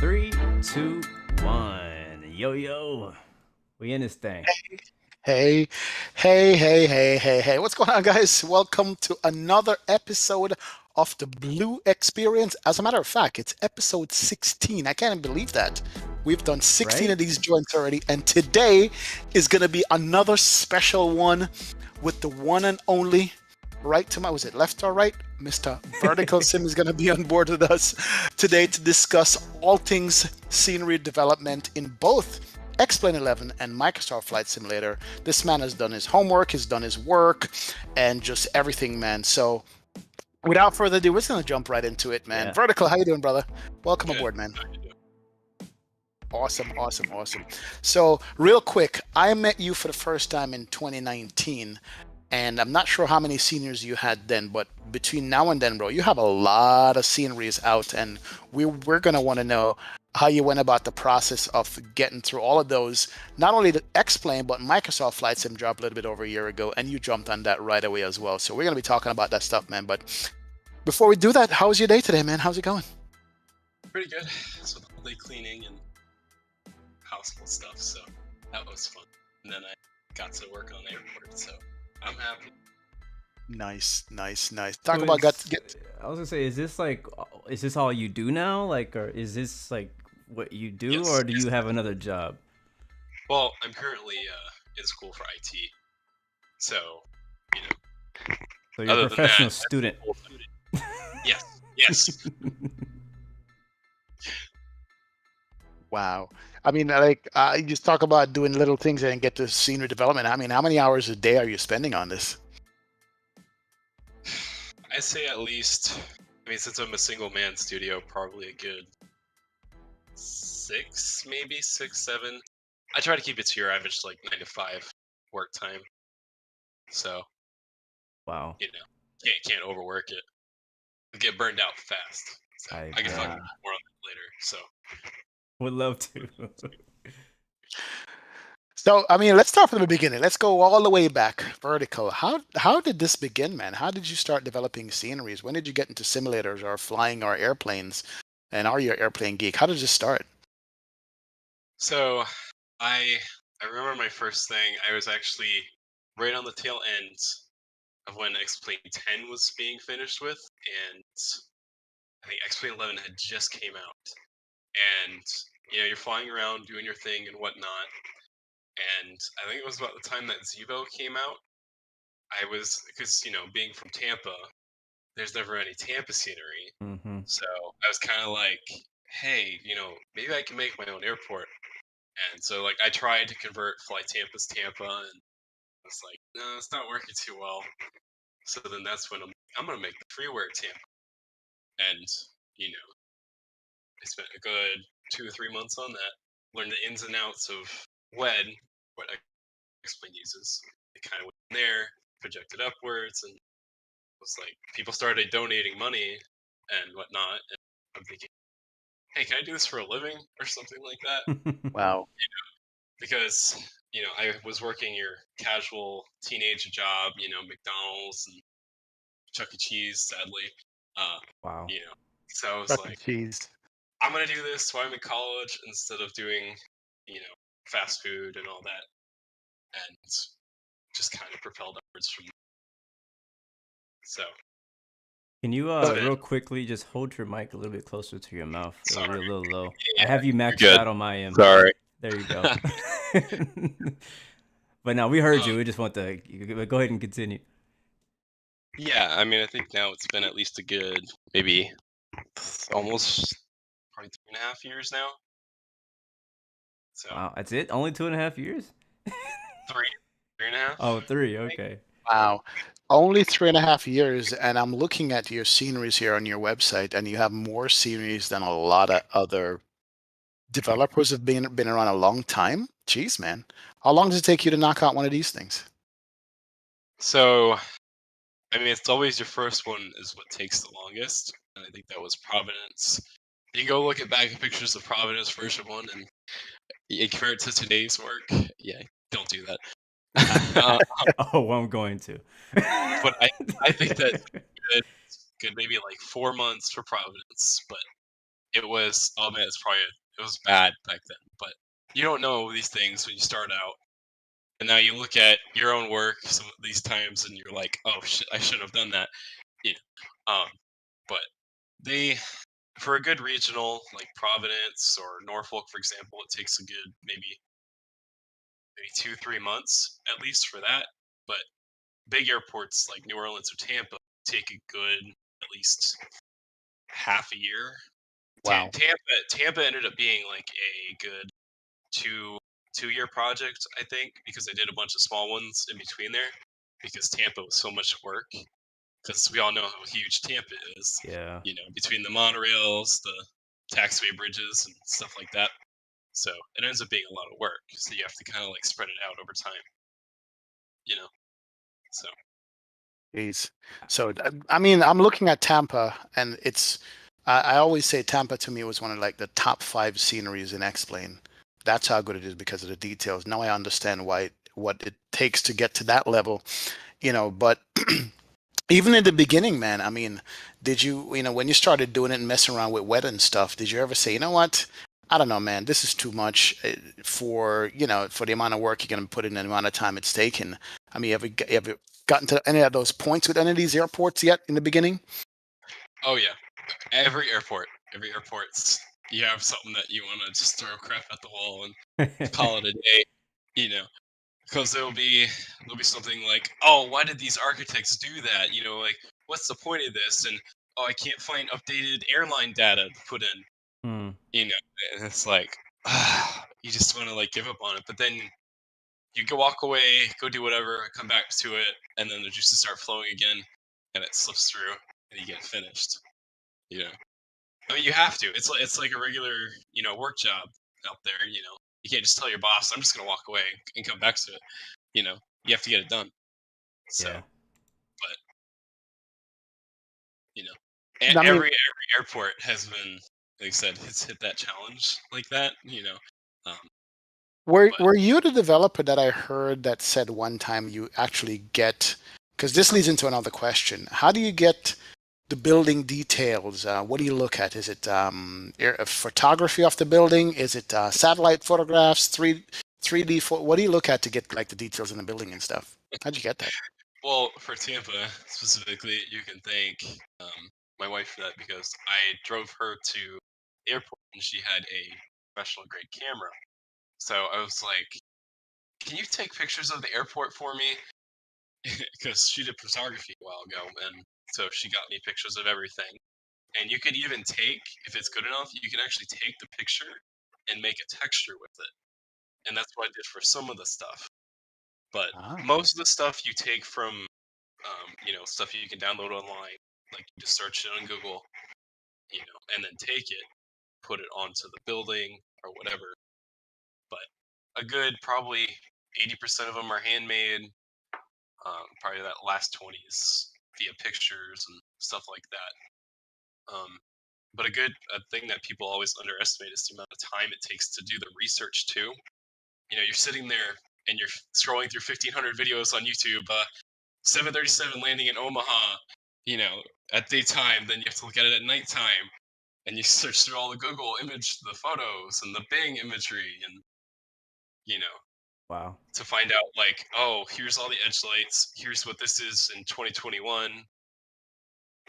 Three, two, one. Yo. We in this thing. Hey, hey. What's going on, guys? Welcome to another episode of the Blu-XPerience. As a matter of fact, it's episode 16. I can't even believe that. We've done 16 Right? of these joints already, and today is going to be another special one with the one and only right to my, was it left or right? Mr. Vertical Sim is going to be on board with us today to discuss all things scenery development in both X-Plane 11 and Microsoft Flight Simulator. This man has done his homework, he's done his work, and just everything, man. So without further ado, we're just gonna jump right into it, man. Yeah. Vertical, how you doing, brother? Welcome Good. aboard, man. How you doing? Awesome. So real quick, I met you for the first time in 2019, and I'm not sure how many seniors you had then, but between now and then, bro, you have a lot of sceneries out, and we're gonna want to know how you went about the process of getting through all of those. Not only the X-Plane, but Microsoft Flight Sim dropped a little bit over a year ago, and you jumped on that right away as well. So we're gonna be talking about that stuff, man. But before we do that, how's your day today, man? How's it going? Pretty good. So the whole day cleaning and household stuff, so that was fun. And then I got to work on the airport, so I'm happy. Nice. So Talk about I was gonna say, is this all you do now? Like, or is this like what you do, Yes, or do yes. you have another job? Well, I'm currently in school for IT, so you know. So you're a Other than professional that, student. yes. Wow. I mean, like, you just talk about doing little things and get to senior development. I mean, how many hours a day are you spending on this? I say at least. I mean, since I'm a single man studio, probably a good 6, maybe 6, 7. I try to keep it to your average like 9 to 5 work time. So Wow. can't overwork it. Get burned out fast. So I I can talk Yeah. more on that later. So would love to. So, I mean, let's start from the beginning. Let's go all the way back. Vertical. How did this begin, man? How did you start developing sceneries? When did you get into simulators or flying or airplanes? And are you an airplane geek? How did this start? so I remember my first thing. I was actually right on the tail end of when X-Plane 10 was being finished with, and I think X-Plane 11 had just came out. And you're flying around doing your thing and whatnot. And I think it was about the time that Zevo came out. I was, because being from Tampa, there's never any Tampa scenery. Mm-hmm. So I was kind of like, hey, maybe I can make my own airport. And so like I tried to convert Fly Tampa's Tampa, and I was like, no, it's not working too well. So then that's when I'm gonna make the freeware Tampa. And I spent a good 2 or 3 months on that. Learned the ins and outs of WED, what X-Plane uses. It kind of went from there, projected upwards, and was like people started donating money and whatnot. And I'm thinking, hey, can I do this for a living or something like that? Wow. Because I was working your casual teenage job, McDonald's and Chuck E. Cheese, sadly. Wow. So I was Chuck E. like, Cheese. I'm gonna do this while I'm in college instead of doing, fast food and all that, and just kind of propelled upwards from there. So Can you So, real quickly just hold your mic a little bit closer to your mouth? It'll be a sorry. little low. Yeah, I have you you're maxed good. out on my end. Sorry. There you go. But now we heard you. Um, We just want to go ahead and continue. yeah, I mean, I think now it's been at least a good, maybe almost probably 3.5 years now. So Wow, that's it? Only 2.5 years? 3.5. Oh, 3. Okay. wow. Only 3.5 years, and I'm looking at your sceneries here on your website, and you have more sceneries than a lot of other developers have been around a long time. Jeez, man. How long does it take you to knock out one of these things? So I mean, it's always your first one is what takes the longest, and I think that was Providence. You can go look at back at pictures of Providence version 1 and compare it to today's work. Yeah, don't do that. Oh, I'm going to. But I think that good maybe like 4 months for Providence, but it was, oh man, it was bad back then. But you don't know these things when you start out. And now you look at your own work some of these times, and you're like, oh shit, I should have done that. You know, but they, for a good regional like Providence or Norfolk, for example, it takes a good maybe 2-3 months at least for that. But big airports like New Orleans or Tampa take a good at least half a year. Wow. Tampa ended up being like a good two-year project, I think, because I did a bunch of small ones in between there because Tampa was so much work. Because we all know how huge Tampa is, Yeah. between the monorails, the taxiway bridges, and stuff like that. So it ends up being a lot of work. So you have to kind of like spread it out over time, you know. So Jeez. So, I mean, I'm looking at Tampa, and I always say Tampa to me was one of like the top 5 sceneries in X-Plane. That's how good it is because of the details. Now I understand what it takes to get to that level, but even in the beginning, man, I mean, did you, when you started doing it and messing around with wet and stuff, did you ever say, you know what? I don't know, man, this is too much for the amount of work you're going to put in and the amount of time it's taken. I mean, have you gotten to any of those points with any of these airports yet in the beginning? oh yeah, every airport's you have something that you want to just throw crap at the wall and call it a day, you know. Because there'll be something like, oh, why did these architects do that? Like, what's the point of this? And oh, I can't find updated airline data to put in. Hmm. And it's like, you just want to like give up on it. But then you go walk away, go do whatever, come back to it, and then the juices start flowing again, and it slips through, and you get finished. You know, I mean, you have to. It's like a regular work job out there. You can't just tell your boss, I'm just gonna walk away and come back to it. You have to get it done. So, Yeah. but you know, I mean, every airport has been, like I said, has hit that challenge like that. Um, were but were you the developer that I heard that said one time you actually get, because this leads into another question. How do you get the building details? What do you look at? Is it photography of the building? Is it satellite photographs, 3D? What do you look at to get like the details in the building and stuff? How'd you get that? well, for Tampa specifically, you can thank my wife for that because I drove her to the airport and she had a professional grade camera. So I was like, "Can you take pictures of the airport for me?" Because she did photography a while ago, and so she got me pictures of everything. And you could even take, if it's good enough, you can actually take the picture and make a texture with it. And that's what I did for some of the stuff. But Ah, most of the stuff you take from, stuff you can download online, like you just search it on Google, and then take it, put it onto the building or whatever. But a good probably 80% of them are handmade. Probably that last 20s via pictures and stuff like that. But a thing that people always underestimate is the amount of time it takes to do the research too. You're sitting there and you're scrolling through 1,500 videos on YouTube. 737 landing in Omaha, at daytime. Then you have to look at it at nighttime, and you search through all the Google image, the photos, and the Bing imagery, and you know, Wow. to find out like, oh, here's all the edge lights. Here's what this is in 2021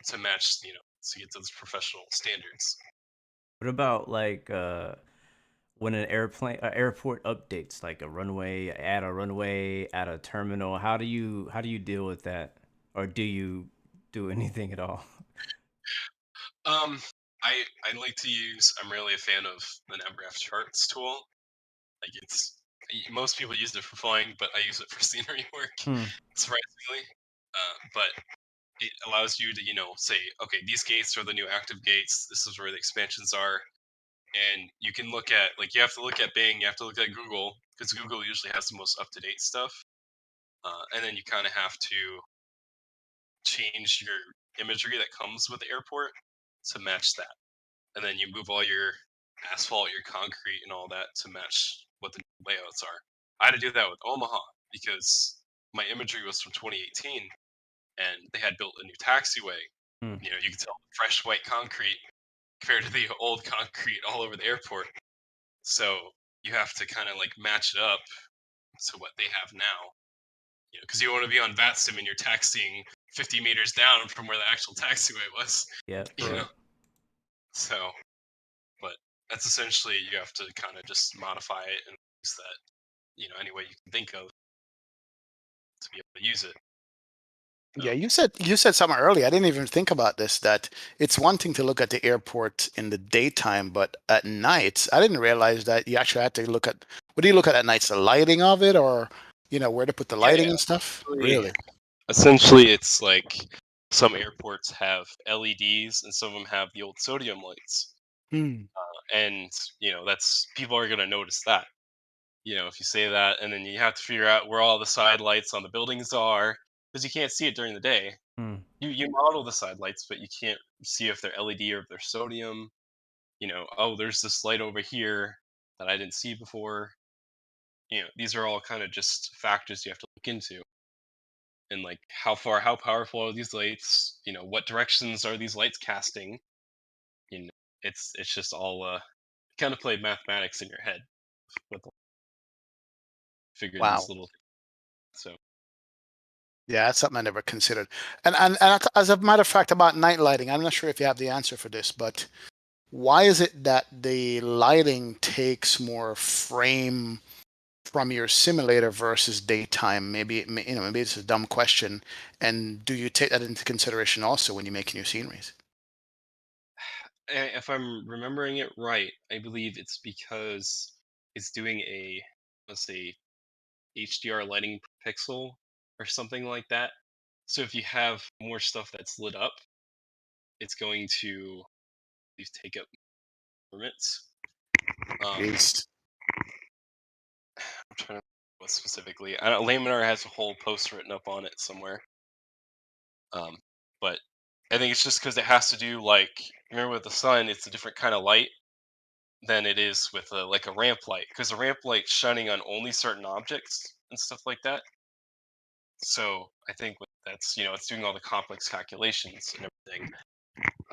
to match, to get those professional standards. What about like when an airport updates, like add a runway, add a terminal? How do you deal with that, or do you do anything at all? Um, I like to use. I'm really a fan of the Navgraph charts tool. Like most people use it for flying, but I use it for scenery work, Hmm. surprisingly. But it allows you to, say, okay, these gates are the new active gates. This is where the expansions are, and you can look at like you have to look at Bing, you have to look at Google because Google usually has the most up to date stuff, and then you kind of have to change your imagery that comes with the airport to match that, and then you move all your asphalt, your concrete, and all that to match what the layouts are. I had to do that with Omaha because my imagery was from 2018 and they had built a new taxiway. Hmm. You can tell fresh white concrete compared to the old concrete all over the airport. So you have to kind of like match it up to what they have now. Because you want to be on VATSIM and you're taxiing 50 meters down from where the actual taxiway was. Yep. You know, Yep. so but that's essentially you have to kind of just modify it and use that any way you can think of to be able to use it. Yeah, you said something earlier. I didn't even think about this, that it's one thing to look at the airport in the daytime, but at night, I didn't realize that you actually had to look at, what do you look at night? The lighting of it, or where to put the Yeah, lighting and stuff? yeah. Really? Essentially, it's like some airports have LEDs and some of them have the old sodium lights. Hmm. And, that's people are going to notice that. If you say that, and then you have to figure out where all the side lights on the buildings are because you can't see it during the day. Hmm. You model the side lights, but you can't see if they're LED or if they're sodium. Oh, there's this light over here that I didn't see before. These are all kind of just factors you have to look into. And like how powerful are these lights? What directions are these lights casting? You know, it's just all kind of play mathematics in your head with figure these Wow. little. So Yeah, that's something I never considered. And as a matter of fact, about night lighting, I'm not sure if you have the answer for this, but why is it that the lighting takes more frame from your simulator versus daytime? Maybe it's a dumb question. And do you take that into consideration also when you're making your sceneries? if I'm remembering it right, I believe it's because it's doing a, let's say, HDR lighting per pixel or something like that. So if you have more stuff that's lit up, it's going to at least take up permits. Jeez. I'm trying to what specifically. I don't, Laminar has a whole post written up on it somewhere. But I think it's just because it has to do like remember with the sun, it's a different kind of light than it is with like a ramp light because the ramp light's shining on only certain objects and stuff like that. So I think that's it's doing all the complex calculations and everything.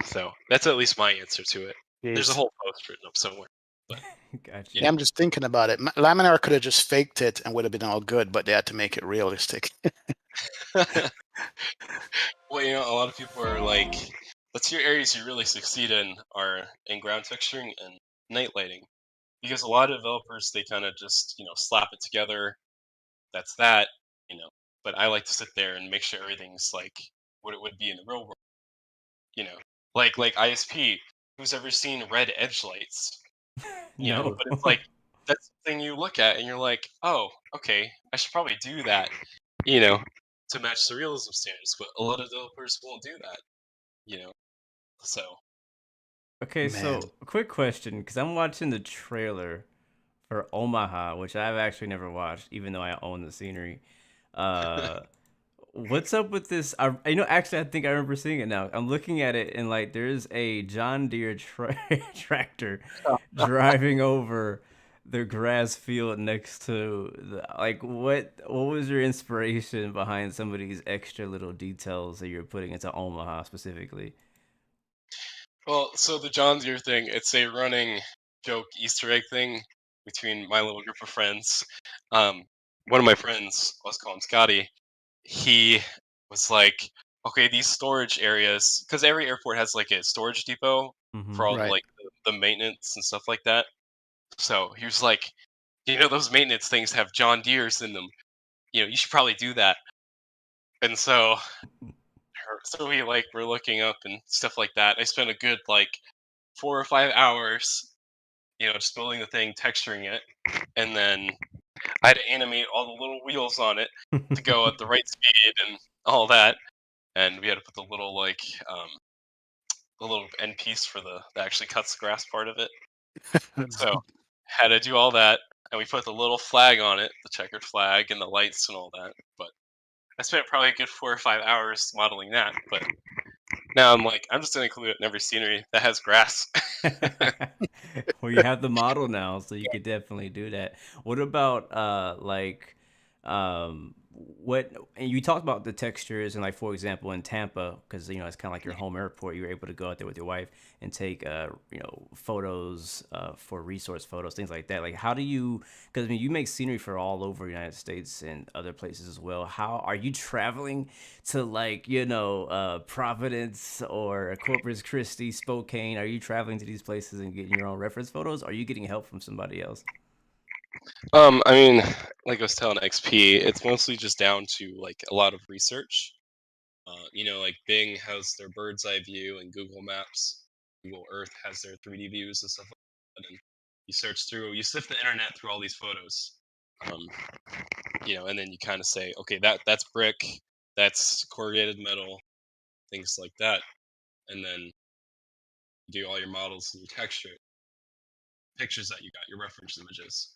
So that's at least my answer to it. There's a Jeez. whole post written up somewhere, but Gotcha. Yeah, I'm just thinking about it. Laminar could have just faked it and would have been all good, but they had to make it realistic. well, a lot of people are like, the two areas you really succeed in are in ground texturing and night lighting, because a lot of developers they kind of just slap it together. That's that, you know. But I like to sit there and make sure everything's like what it would be in the real world, you know. Like ISP. Who's ever seen red edge lights? No. But it's like that's the thing you look at and you're like, oh, okay, I should probably do that, you know, to match the realism standards. But a lot of developers won't do that, you know. So Okay, Man. so a quick question, because I'm watching the trailer for Omaha, which I've actually never watched, even though I own the scenery. Uh, what's up with this? Actually, I think I remember seeing it now. I'm looking at it, and like, there's a John Deere tractor driving over the grass field next to the like. What was your inspiration behind some of these extra little details that you're putting into Omaha specifically? well, so the John Deere thing, it's a running joke Easter egg thing between my little group of friends. Um, one of my friends, let's call him Scotty, he was like, okay, these storage areas, because every airport has like a storage depot Mm-hmm. for all the Right. like the maintenance and stuff like that. So he was like, those maintenance things have John Deere's in them. You should probably do that. And so we like were looking up and stuff like that. I spent a good like 4 or 5 hours, just building the thing, texturing it, and then I had to animate all the little wheels on it to go at the right speed and all that. And we had to put um, the little end piece for that actually cuts the grass part of it. So had to do all that, and we put the little flag on it, the checkered flag, and the lights and all that. But I spent probably a good 4 or 5 hours modeling that. But now I'm like, I'm just gonna include it in every scenery that has grass. Well, you have the model now, so you could definitely do that. What about what and you talked about the textures and like for example in Tampa because it's kind of like your home airport. You're able to go out there with your wife and take photos for resource photos, things like that. Like how do you? Because I mean you make scenery for all over the United States and other places as well. How are you traveling to like Providence or Corpus Christi, Spokane? Are you traveling to these places and getting your own reference photos? Or are you getting help from somebody else? I mean, like I was telling XP, it's mostly just down to like a lot of research. Like Bing has their bird's eye view, and Google Maps, Google Earth has their 3D views and stuff like that. And you sift the internet through all these photos, um, and then you kind of say, okay, that's brick, that's corrugated metal, things like that, and then you do all your models and your pictures that you got, your reference images.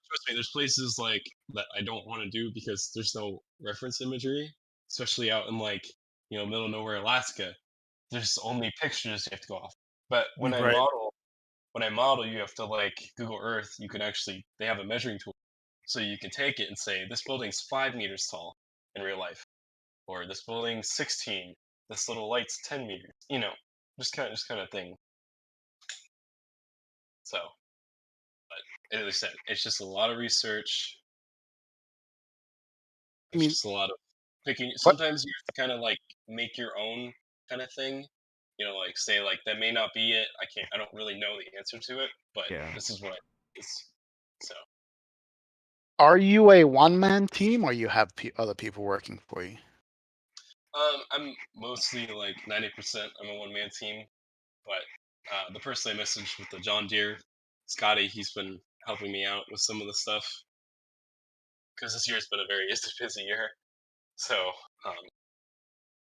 Trust me, there's places like that I don't want to do because there's no reference imagery, especially out in like middle of nowhere Alaska. There's only pictures you have to go off. But Right. when I model, you have to like Google Earth. You can actually they have a measuring tool, so you can take it and say this building's 5 meters tall in real life, or this building's 16. This little light's 10 meters. Just kind of thing. So, but as I said, it's just a lot of research. I It's mean, just a lot of picking. what Sometimes you have to kind of like make your own kind of thing. Like say like that may not be it. I don't really know the answer to it, but Yeah. this is what it's. So are you a one-man team or you have other people working for you? I'm mostly like 90%. I'm a one man team, but the person I messaged with the John Deere, Scotty, he's been helping me out with some of the stuff because this year's been a very busy year. So um,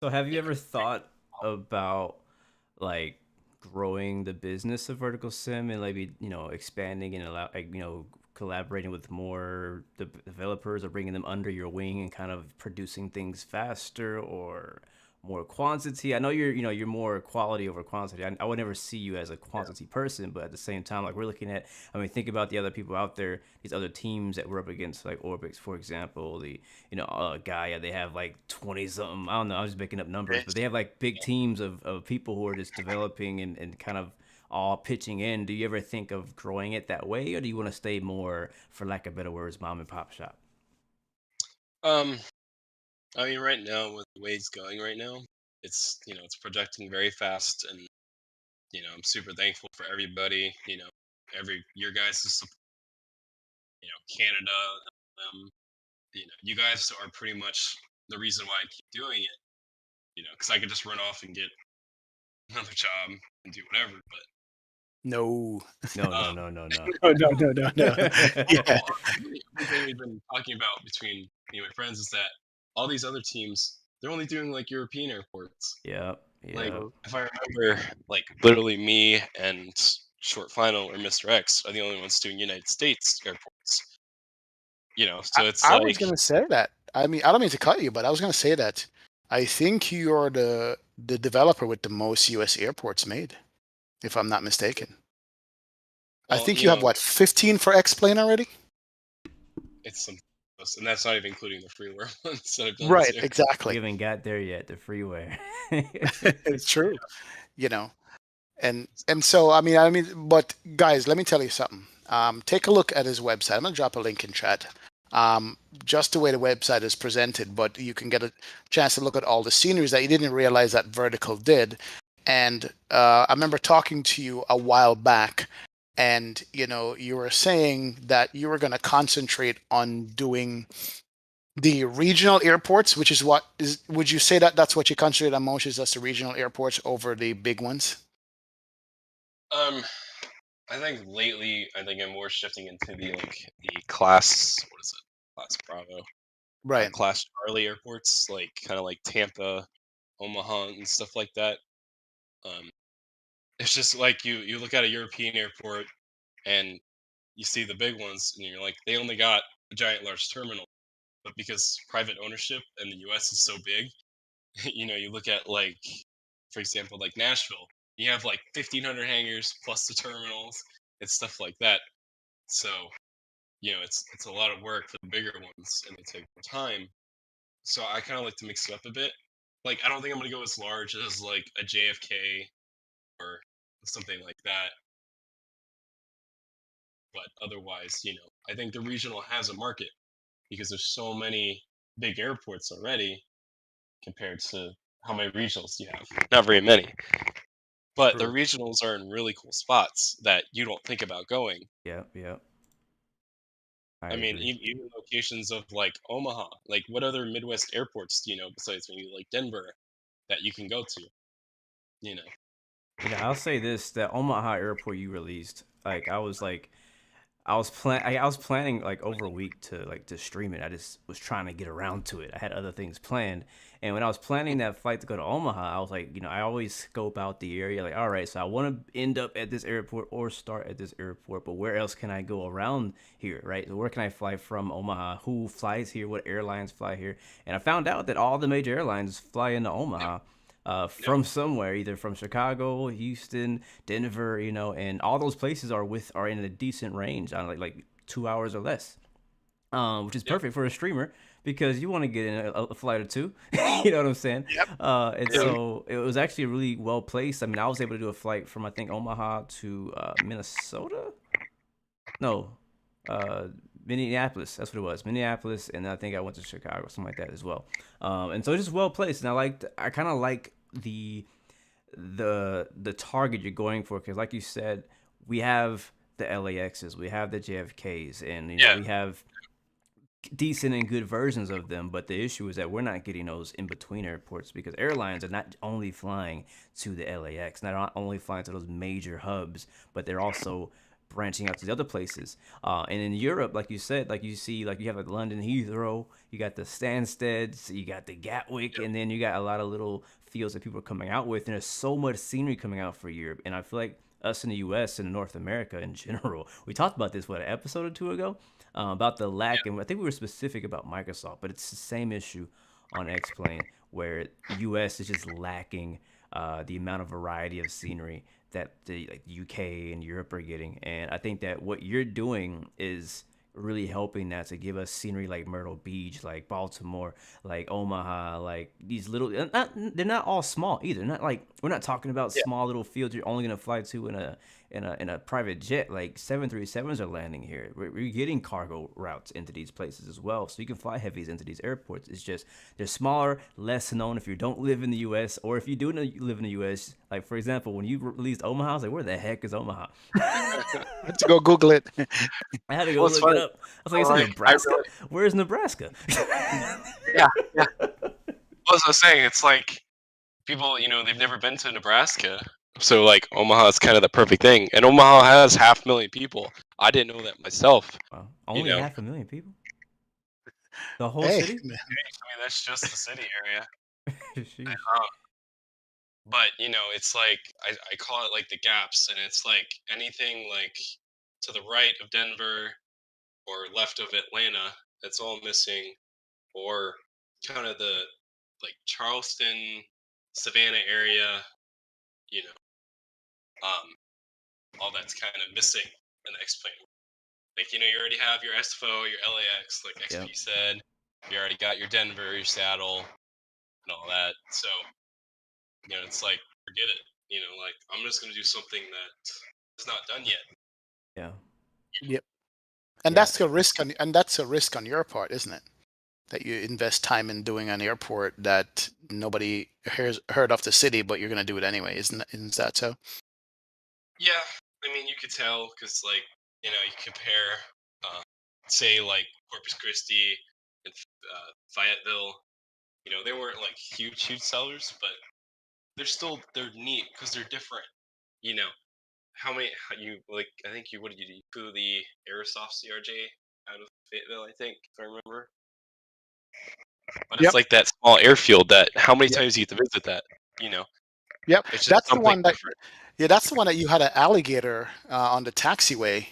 So have you yeah. ever thought about like growing the business of Vertical Sim and maybe expanding and allow like collaborating with more developers or bringing them under your wing and kind of producing things faster or more quantity? I know you're more quality over quantity. I would never see you as a quantity person, but at the same time, like we're looking at, I mean, think about the other people out there, these other teams that we're up against, like Orbix, for example, the Gaia. They have like 20 something. I don't know. I'm just making up numbers, but they have like big teams of people who are just developing and kind of all pitching in. Do you ever think of growing it that way, or do you want to stay more, for lack of better words, mom and pop shop? Um, I mean, right now with the way it's going right now, it's projecting very fast, and I'm super thankful for everybody. Every your guys' support. Canada. You guys are pretty much the reason why I keep doing it. Because I could just run off and get another job and do whatever. No. No, But no, no, no, no. No, no, no, no, no. Yeah. well, one thing we've been talking about between me and my friends is that all these other teams they're only doing like European airports. Yep, Like yep. if I remember, like literally me and Short Final or Mr. X are the only ones doing United States airports. So it's I was like gonna say that. I mean, I don't mean to cut you, but I was gonna say that I think you're the developer with the most US airports made, if I'm not mistaken. I well, think you have what, 15 for X-Plane already? it's some, and that's not even including the freeware ones that I've done this Right, year. We exactly. haven't got there yet, the freeway. It's true. You know, and so I mean, but guys, let me tell you something. Take a look at his website. I'm gonna drop a link in chat. Just the way the website is presented, but you can get a chance to look at all the sceneries that you didn't realize that Vertical did. And I remember talking to you a while back, and you were saying that you were going to concentrate on doing the regional airports, which is what is. Would you say that that's what you concentrate on most? Is that's the regional airports over the big ones? Um, I think lately, I think I'm more shifting into the class. What is it? Class Bravo, Right. class Charlie airports, like kind of like Tampa, Omaha, and stuff like that. Um, it's just like you look at a European airport and you see the big ones, and you're like, they only got a giant large terminal, but because private ownership in the U.S. is so big, you look at like, for example, like Nashville, you have like 1,500 hangars plus the terminals and stuff like that. So it's a lot of work for the bigger ones, and they take more time. So I kind of like to mix it up a bit. Like I don't think I'm gonna go as large as like a JFK or something like that, but otherwise, I think the regional has a market because there's so many big airports already compared to how many regionals you have. Not very many. But the True. regionals are in really cool spots that you don't think about going. Yep. Yep. I I mean, agree. even locations of like Omaha. Like, what other Midwest airports do you know besides maybe like Denver that you can go to? You know, I'll say this: that Omaha airport you released, like I was planning like over a week to stream it. I just was trying to get around to it. I had other things planned, and when I was planning that flight to go to Omaha, I was like, I always scope out the area. Like, all right, so I want to end up at this airport or start at this airport, but where else can I go around here, right? So where can I fly from Omaha? Who flies here? What airlines fly here? And I found out that all the major airlines fly into yep, Omaha. yep, From somewhere, either from Chicago, Houston, Denver, and all those places are in a decent range, on like 2 hours or less, which is yep, perfect for a streamer because you want to get in a flight or two. You know what I'm saying? Yep. And yep, Yeah. so it was actually really well placed. I mean, I was able to do a flight from I think Omaha to Minnesota. No, uh, Minneapolis. That's what it was, Minneapolis, and I think I went to Chicago, something like that as well. And so it's just well placed, and I kind of like the target you're going for because, like you said, we have the LAXs, we have the JFKs, and yeah, we have decent and good versions of them. But the issue is that we're not getting those in between airports because airlines are not only flying to the LAX, not only flying to those major hubs, but they're also branching out to the other places. And in Europe, like you said, like you see, like you have like London Heathrow, you got the Stansteads, you got the Gatwick, yep, and then you got a lot of little fields that people are coming out with. And there's so much scenery coming out for Europe. And I feel like us in the U.S. and North America in general, we talked about this an episode or two ago, about the lack, and I think we were specific about Microsoft, but it's the same issue on X-Plane where U.S. is just lacking the amount of variety of scenery that the like UK and Europe are getting. And I think that what you're doing is really helping that to give us scenery like Myrtle Beach, like Baltimore, like Omaha, like these little. They're not all small either. Not like we're not talking about yeah, small little fields you're only gonna fly to in a private jet. Like 737s are landing here. We're getting cargo routes into these places as well, so you can fly heavies into these airports. It's just they're smaller, less known if you don't live in the U.S. or if you do live in the U.S. Like for example, when you released Omaha, I was like, where the heck is Omaha? Let's go Google it. I had to go well, it's look it funny. up. I was like, it's in Like, I Nebraska? really, Where's Nebraska? yeah, yeah. Well, as I was saying, it's like people, they've never been to Nebraska, so like Omaha is kind of the perfect thing. And Omaha has 500,000 people. I didn't know that myself. Wow. You Only know, 500,000 people? The whole Hey, city? man. I mean that's just the city area. Sheesh. But it's like I call it like the gaps, and it's like anything like to the right of Denver or left of Atlanta that's all missing, or kind of the like Charleston, Savannah area, you know, um, all that's kind of missing in the X-Plane. Like you already have your SFO, your LAX, like Yep. XP said. You already got your Denver, your Seattle, and all that. So it's like forget it. Like I'm just gonna do something that is not done yet. Yeah. Yep. And Yeah. that's a risk on your part, isn't it? That you invest time in doing an airport that nobody heard of the city, but you're going to do it anyway. Isn't that so? Yeah, I mean you could tell because like you compare, uh, say like Corpus Christi and Fayetteville. They weren't like huge sellers, but they're neat because they're different. You know, how you like? I think what did you do? You flew the Aerosoft CRJ out of Fayetteville, I think, if I remember. But it's Yep. like that small airfield that how many Yep. times do you have to visit that? You know, Yep. it's just That's the something one that. different. Yeah, that's the one that you had an alligator on the taxiway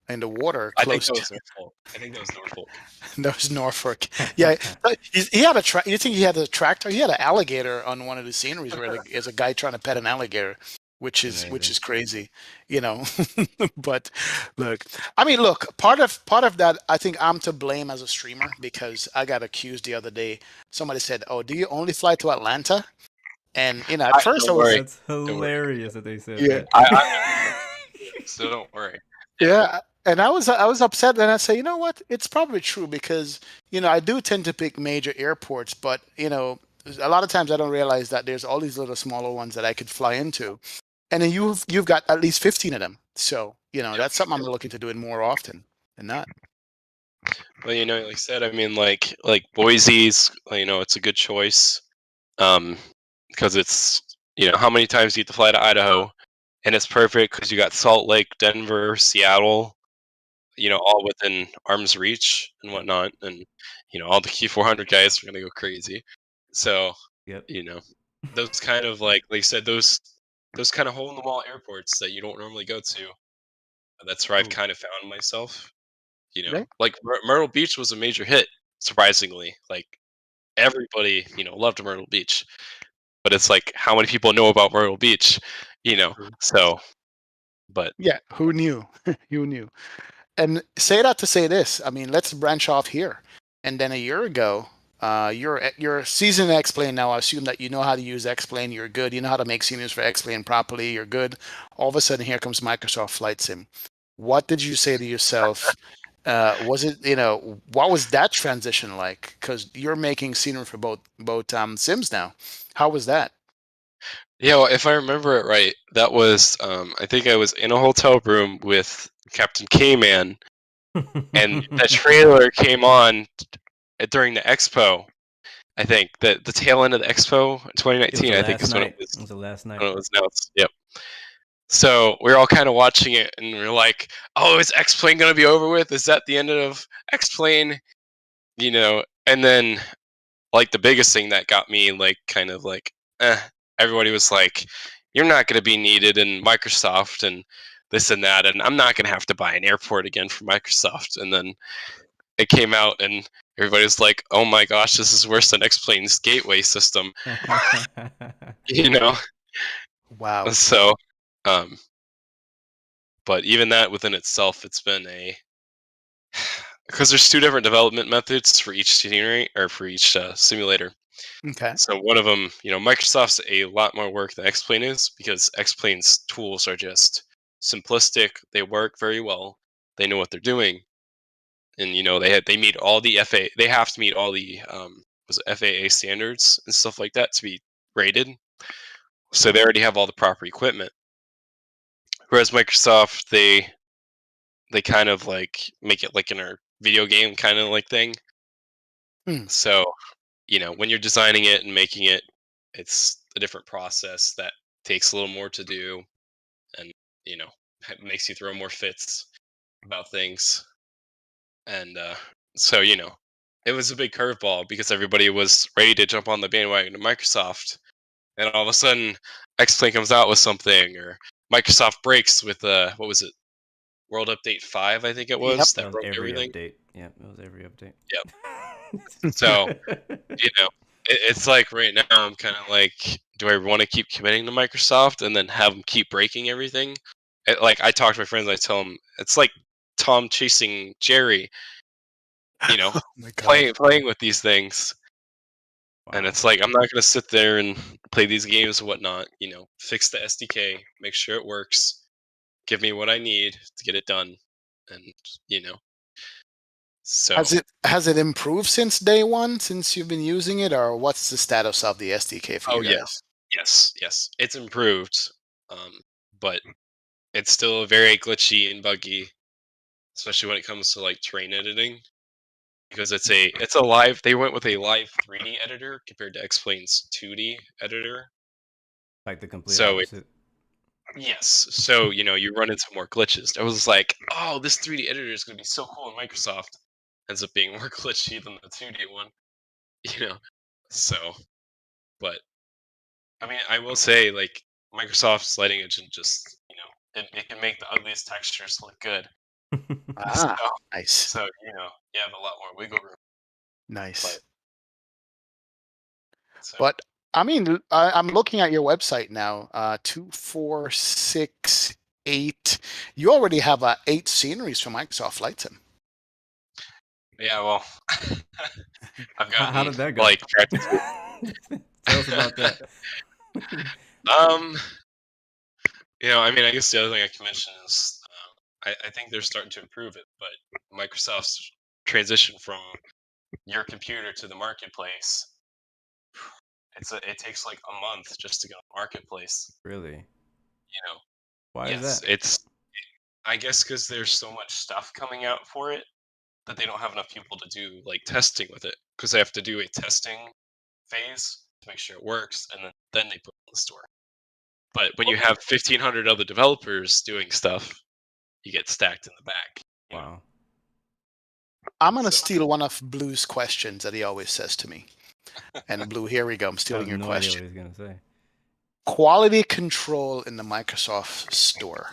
in the water I think close that to. was Norfolk. I think that was Norfolk. That was Norfolk. Yeah, but he had a You think he had a tractor? He had an alligator on one of the sceneries where there's a guy trying to pet an alligator. which It's is amazing. crazy, you know. But look, I mean, look, part of that, I think I'm to blame as a streamer because I got accused the other day. Somebody said, "Oh, do you only fly to Atlanta?" And at I first I don't was, worry, That's don't worry. hilarious that they said yeah, that. I so don't worry. Yeah, yeah, and I was upset. And I say, you know what? It's probably true because I do tend to pick major airports, but a lot of times I don't realize that there's all these little smaller ones that I could fly into, and then you've got at least 15 of them. So yep, that's something I'm yep. looking to doing more often than not. But like I said, I mean, like Boise's, it's a good choice. Um, because it's how many times do you have to fly to Idaho, and it's perfect because you got Salt Lake, Denver, Seattle, all within arm's reach and whatnot, and all the Q400 guys are gonna go crazy. So Yep. you know, those kind of like you said, those kind of hole in the wall airports that you don't normally go to. That's where I've Oh, kind of found myself. right? Like Myrtle Beach was a major hit, surprisingly. Like everybody, loved Myrtle Beach, but it's like how many people know about Myrtle Beach, you know? True. So, but Yeah, who knew? Who knew? And say that to say this. I mean, let's branch off here. And then a year ago, you're seasoned X-Plane now. I assume that you know how to use X-Plane. You're good. You know how to make scenarios for X-Plane properly. You're good. All of a sudden, here comes Microsoft Flight Sim. What did you say to yourself? Was it, what was that transition like? Because you're making scenery for both Sims now. How was that? yeah, well, if I remember it right, that was I think I was in a hotel room with Captain K-Man, and that trailer came on during the expo. I think the tail end of the expo in It was 2019. the I think last is night. It was the last night. when it was announced. Yep. So we are all kind of watching it, and we're like, "Oh, is X Plane gonna be over with? Is that the end of X Plane?" And then like the biggest thing that got me like kind of like, everybody was like, "You're not gonna be needed in Microsoft and this and that, and I'm not gonna have to buy an airport again for Microsoft." And then it came out, and everybody's like, "Oh my gosh, this is worse than X Plane's gateway system," you know. Wow. So, um, but even that within itself, it's been a because there's two different development methods for each scenery or for each simulator. Okay. So one of them, Microsoft's a lot more work than X-Plane is because X-Plane's tools are just simplistic. They work very well. They know what they're doing, and they meet all the FA. They have to meet all the was it FAA standards and stuff like that to be rated. So they already have all the proper equipment. Whereas Microsoft, they kind of like make it like in a video game kind of like thing. Hmm. So when you're designing it and making it, it's a different process that takes a little more to do, and you know, it makes you throw more fits about things. And so it was a big curveball because everybody was ready to jump on the bandwagon of Microsoft, and all of a sudden, X-Plane comes out with something, or Microsoft breaks with what was it, World Update 5, I think it Yep. was, That that was broke every everything. update. Yeah, it was every update. Yep. So you know, it's like right now I'm kind of like, do I want to keep committing to Microsoft and then have them keep breaking everything? Like I talk to my friends, I tell them it's like Tom chasing Jerry, you know, Oh my God. playing with these things, and Wow. it's like I'm not gonna sit there and play these games and whatnot. Fix the SDK, make sure it works, give me what I need to get it done, and you know, so Has it improved since day one, since you've been using it, or what's the status of the SDK for oh you yeah, guys? yes, it's improved, but it's still very glitchy and buggy, especially when it comes to like terrain editing, because it's a live. They went with a live 3D editor compared to X-Plane's 2D editor. Like the complete So it, opposite. yes, so you run into more glitches. I was like, oh, this 3D editor is going to be so cool in Microsoft. Ends up being more glitchy than the 2D one, you know. So, but I mean, I will say like Microsoft's lighting engine just it can make the ugliest textures look good. Ah, So, nice, so you have a lot more wiggle room. But nice. so But I mean, I'm looking at your website now. 2468. You already have 8 sceneries from Microsoft Flight Sim. Yeah, well, I've How gotten did that go? like practically. Tell us about that. um, I mean, I guess the other thing I can mention is I think they're starting to improve it, but Microsoft's transition from your computer to the marketplace, it takes like a month just to get on the marketplace. Really? You know, Why is yes, that? I guess because there's so much stuff coming out for it that they don't have enough people to do like testing with it, because they have to do a testing phase to make sure it works, and then they put it in the store. But when you have 1,500 other developers doing stuff, you get stacked in the back. Wow. I'm going to So steal one of Blue's questions that he always says to me. And Blue, here we go. I'm I stealing have your no idea what question. he's gonna say. Quality control in the Microsoft Store.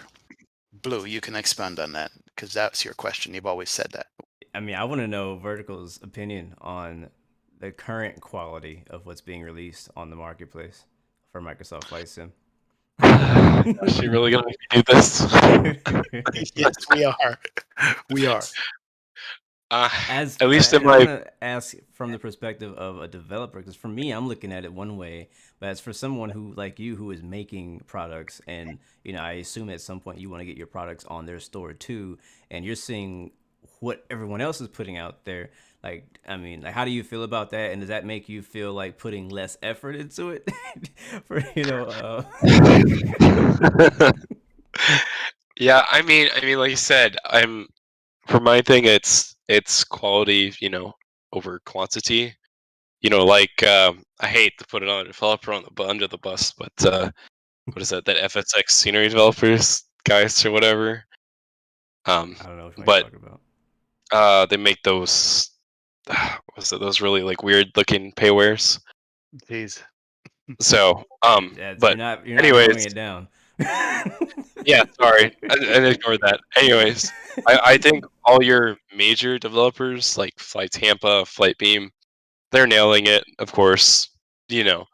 Blue, you can expand on that because that's your question. You've always said that. I mean, I want to know Vertical's opinion on the current quality of what's being released on the marketplace for Microsoft Flight Sim. is she really gonna make me do this? Yes, we are. We are. As At least in and I my want to ask from the perspective of a developer, because for me, I'm looking at it one way, but as for someone who like you who is making products, and I assume at some point you want to get your products on their store too, and you're seeing what everyone else is putting out there. Like, I mean, like, how do you feel about that? And does that make you feel like putting less effort into it? For yeah, I mean, like you said, for my thing, it's quality, over quantity. Like I hate to put it on a developer under the bus, but what is that? That FSX scenery developers guys or whatever. I don't know which one you're But talking about. they make those was it those really like weird looking paywares. Jeez. So You're but not narrowing anyways, it down. yeah, sorry, I ignored that. Anyways, I think all your major developers like Flight Tampa, Flightbeam, they're nailing it, of course, you know.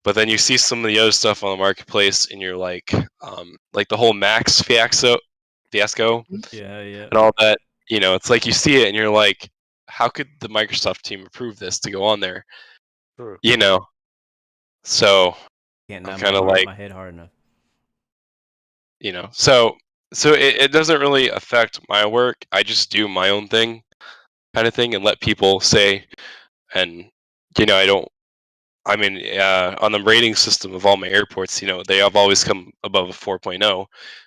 But then you see some of the other stuff on the marketplace, and you're like the whole Max fiasco Yeah, yeah. and all that. It's like you see it, and you're like, how could the Microsoft team approve this to go on there? True. You know. So Can't I'm nod kind of like, my head hard enough. so it doesn't really affect my work. I just do my own thing, kind of thing, and let people say, and I don't. I mean, on the rating system of all my airports, they have always come above a 4.0.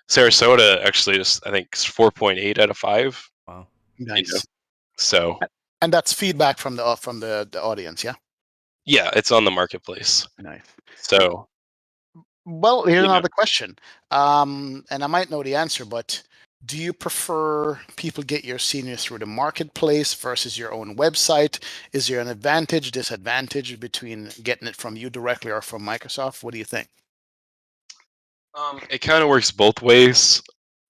Sarasota actually just, I think, is 4.8 out of 5. Wow. Nice. So And that's feedback from the audience, yeah? yeah, it's on the marketplace. Nice. So Well, here's you know, another question. And I might know the answer, but do you prefer people get your seniors through the marketplace versus your own website? Is there an advantage, disadvantage between getting it from you directly or from Microsoft? What do you think? it kind of works both ways.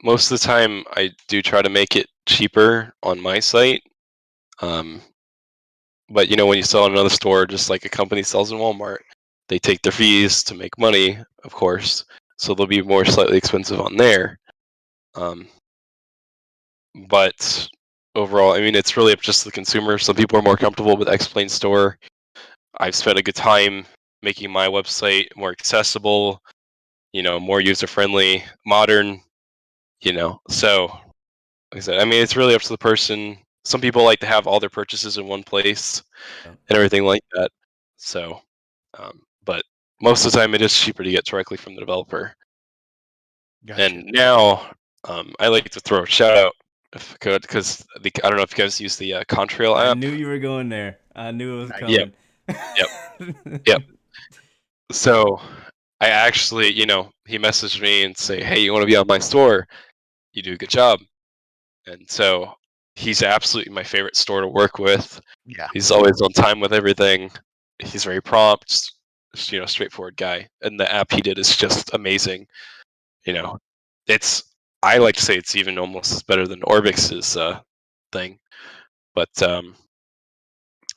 Most of the time, I do try to make it cheaper on my site. Um, but when you sell in another store, just like a company sells in Walmart, they take their fees to make money, of course. So they'll be more slightly expensive on there. Um, but overall, I mean, it's really up just to the consumer. Some people are more comfortable with X-Plane Store. I've spent a good time making my website more accessible, more user-friendly, modern, So, like I said, I mean, it's really up to the person. Some people like to have all their purchases in one place Yeah. and everything like that. So, but most of the time, it is cheaper to get directly from the developer. Gotcha. And now, I like to throw a shout out if I could, because I don't know if you guys use the Contrail I app. knew you were going there. I knew it was Nice. Yep. coming. Yep. So I actually, he messaged me and say, "Hey, you want to be on my store? You do a good job." And so he's absolutely my favorite store to work with. Yeah. He's always on time with everything. He's very prompt, straightforward guy. And the app he did is just amazing. It's I like to say it's even almost better than Orbix's thing. But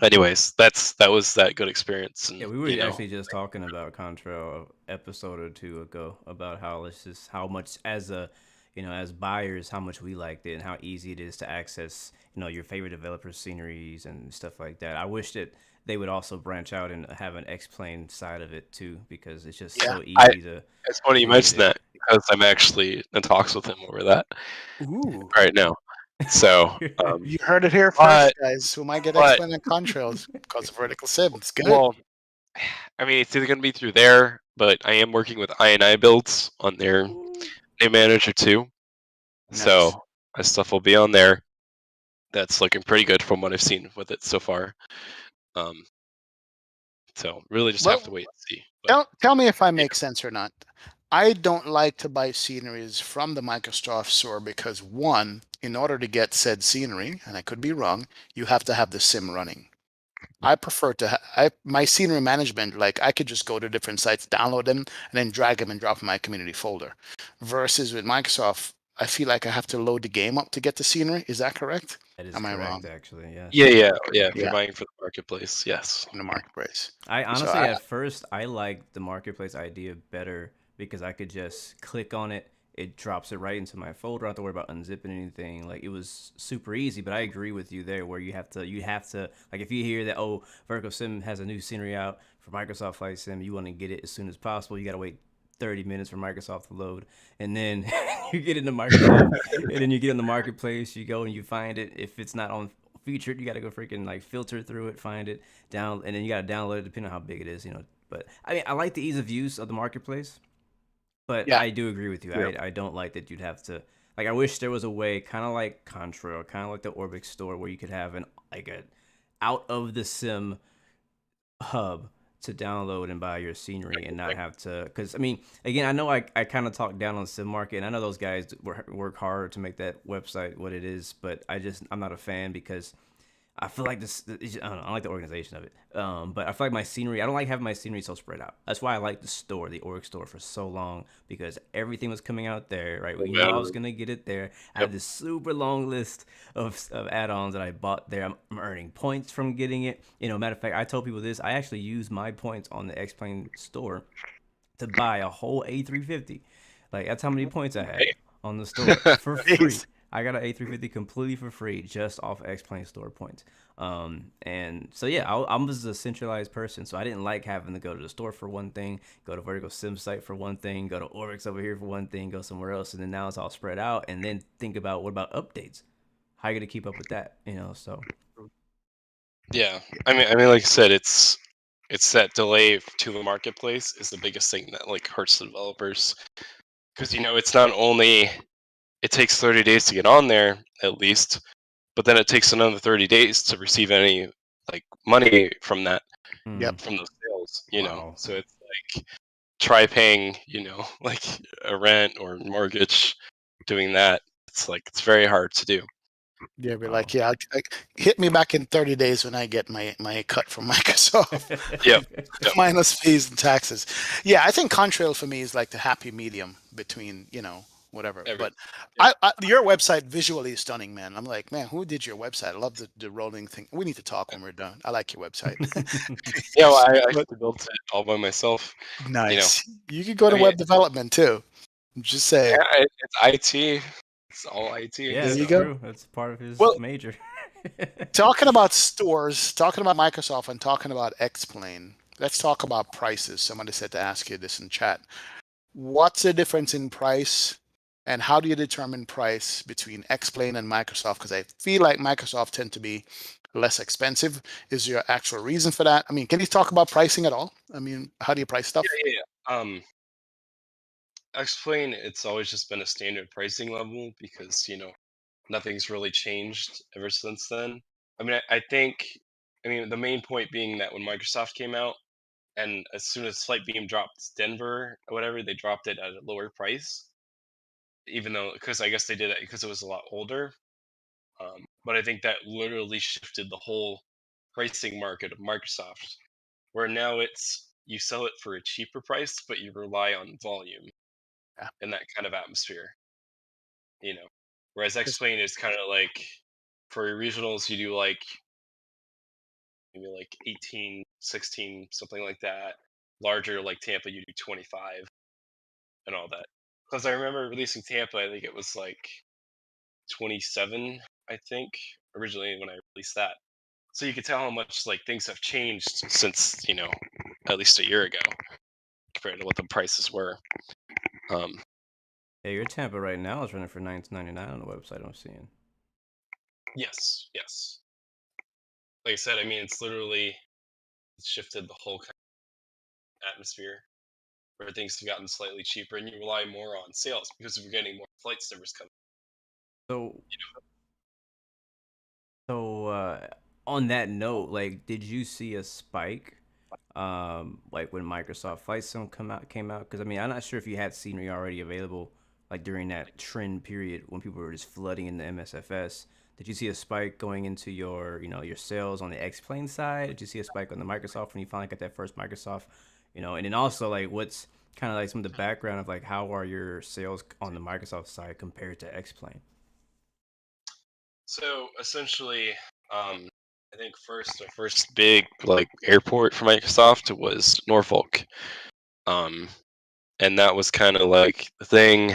anyways, that was that good experience, Yeah, and we were actually just talking about Contrail a episode or two ago about how it's just how much as a as buyers how much we liked it and how easy it is to access your favorite developers sceneries and stuff like that. I wish that they would also branch out and have an X-Plane side of it too because it's just Yeah. so I easy it's funny you to get mentioned it. that because I'm actually in talks with him over that Ooh. right now. So, You heard it here first, but guys. Who might get but X-Men and contrails because of Vertical Sim. It's good. well, I mean, it's either gonna be through there, but I am working with I builds on their Ooh. name manager too, Nice. so my stuff will be on there. That's looking pretty good from what I've seen with it so far. Um, so really just have to Well, wait and see. But tell me if I yeah, make sense or not. I don't like to buy sceneries from the Microsoft Store because one, in order to get said scenery, and I could be wrong, you have to have the sim running. I prefer to my scenery management, like I could just go to different sites, download them, and then drag them and drop in my community folder. Versus with Microsoft, I feel like I have to load the game up to get the scenery. Is that correct? That is Am I correct, wrong? actually. Yes. yeah. If you're Yeah, buying for the marketplace, yes. in the marketplace. I So honestly, at first, I liked the marketplace idea better because I could just click on it. It drops it right into my folder. I don't have to worry about unzipping anything. Like it was super easy. But I agree with you there, where you have to like if you hear that Vertical Sim has a new scenery out for Microsoft Flight Sim, you want to get it as soon as possible. You got to wait 30 minutes for Microsoft to load, and then you get into Microsoft, and then you get in the marketplace. You go and you find it. If it's not on featured, you got to go freaking like filter through it, find it down, and then you got to download it depending on how big it is. But I mean, I like the ease of use of the marketplace, but yeah, I do agree with you. yeah, I don't like that you'd have to like. I wish there was a way, kind of like Contrail, kind of like the Orbix store, where you could have an like a out of the sim hub to download and buy your scenery and not have to because I mean again I know I kind of talk down on the sim market and I know those guys work hard to make that website what it is, but I'm not a fan because I feel like I don't know, I like the organization of it. But I feel like my scenery, I don't like having my scenery so spread out. That's why I like the store, the org store, for so long because everything was coming out there, right? We knew I was gonna get it there. I Yep. had this super long list of add-ons that I bought there. I'm earning points from getting it. Matter of fact, I told people this. I actually used my points on the X-Plane store to buy a whole A350. Like that's how many points I had Hey. on the store for free. Jeez. I got an A350 completely for free just off X-Plane store points. And so yeah, I was a centralized person, so I didn't like having to go to the store for one thing, go to Vertical Sim site for one thing, go to Oryx over here for one thing, go somewhere else, and then now it's all spread out. And then think about what about updates? How you gonna keep up with that? So Yeah, I mean, like I said, it's that delay to the marketplace is the biggest thing that like hurts the developers because it's not only it takes 30 days to get on there at least, but then it takes another 30 days to receive any like money from that Yep. mm, from those sales. wow. So it's like try paying like a rent or mortgage doing that. It's like it's very hard to do. Yeah, we're Wow. like, yeah, hit me back in 30 days when I get my cut from Microsoft. Yep. Yep. Minus fees and taxes. Yeah, I think Contrail for me is like the happy medium between, whatever. Every. But Yep. your website visually is stunning, man. I'm like, man, who did your website? I love the rolling thing. We need to talk when we're done. I like your website. Yeah, well, I But actually built it all by myself. You know, nice. You could go I to mean, web development too. Just saying. yeah, it's IT. It's all IT. Yeah, There you it's go. So true. That's part of his Well, major. talking about stores, talking about Microsoft, and talking about X-Plane, let's talk about prices. Somebody said to ask you this in chat. What's the difference in price, and how do you determine price between X-Plane and Microsoft? Because I feel like Microsoft tend to be less expensive. Is there actual reason for that? I mean, can you talk about pricing at all? I mean, how do you price yeah, stuff? yeah, yeah. Explain. It's always just been a standard pricing level because nothing's really changed ever since then. I mean, I think. I mean, the main point being that when Microsoft came out, and as soon as Flightbeam dropped Denver or whatever, they dropped it at a lower price. Even though, because I guess they did it because it was a lot older. But I think that literally shifted the whole pricing market of Microsoft, where now it's you sell it for a cheaper price, but you rely on volume Yeah. in that kind of atmosphere. You know, whereas Yes. X-Plane is kind of like for your regionals, you do like maybe like 18, 16, something like that. Larger like Tampa, you do 25 and all that. Because I remember releasing Tampa, I think it was like 27, I think, originally when I released that. So you could tell how much like things have changed since, at least a year ago compared to what the prices were. Um, Yeah, your Tampa right now is running for $19.99 on the website I'm seeing. yes, yes. Like I said, I mean, it's shifted the whole kind of atmosphere where things have gotten slightly cheaper and you rely more on sales because we're getting more flight service coming. So So on that note, like, did you see a spike, like when Microsoft Flight Sim came out? Because I mean, I'm not sure if you had scenery already available, like during that trend period when people were just flooding in the MSFS. Did you see a spike going into your, your sales on the X-Plane side? Did you see a spike on the Microsoft when you finally got that first Microsoft, and then also like what's kind of like some of the background of like how are your sales on the Microsoft side compared to X-Plane? So essentially, I think the first big like airport for Microsoft was Norfolk, um, and that was kind of like the thing.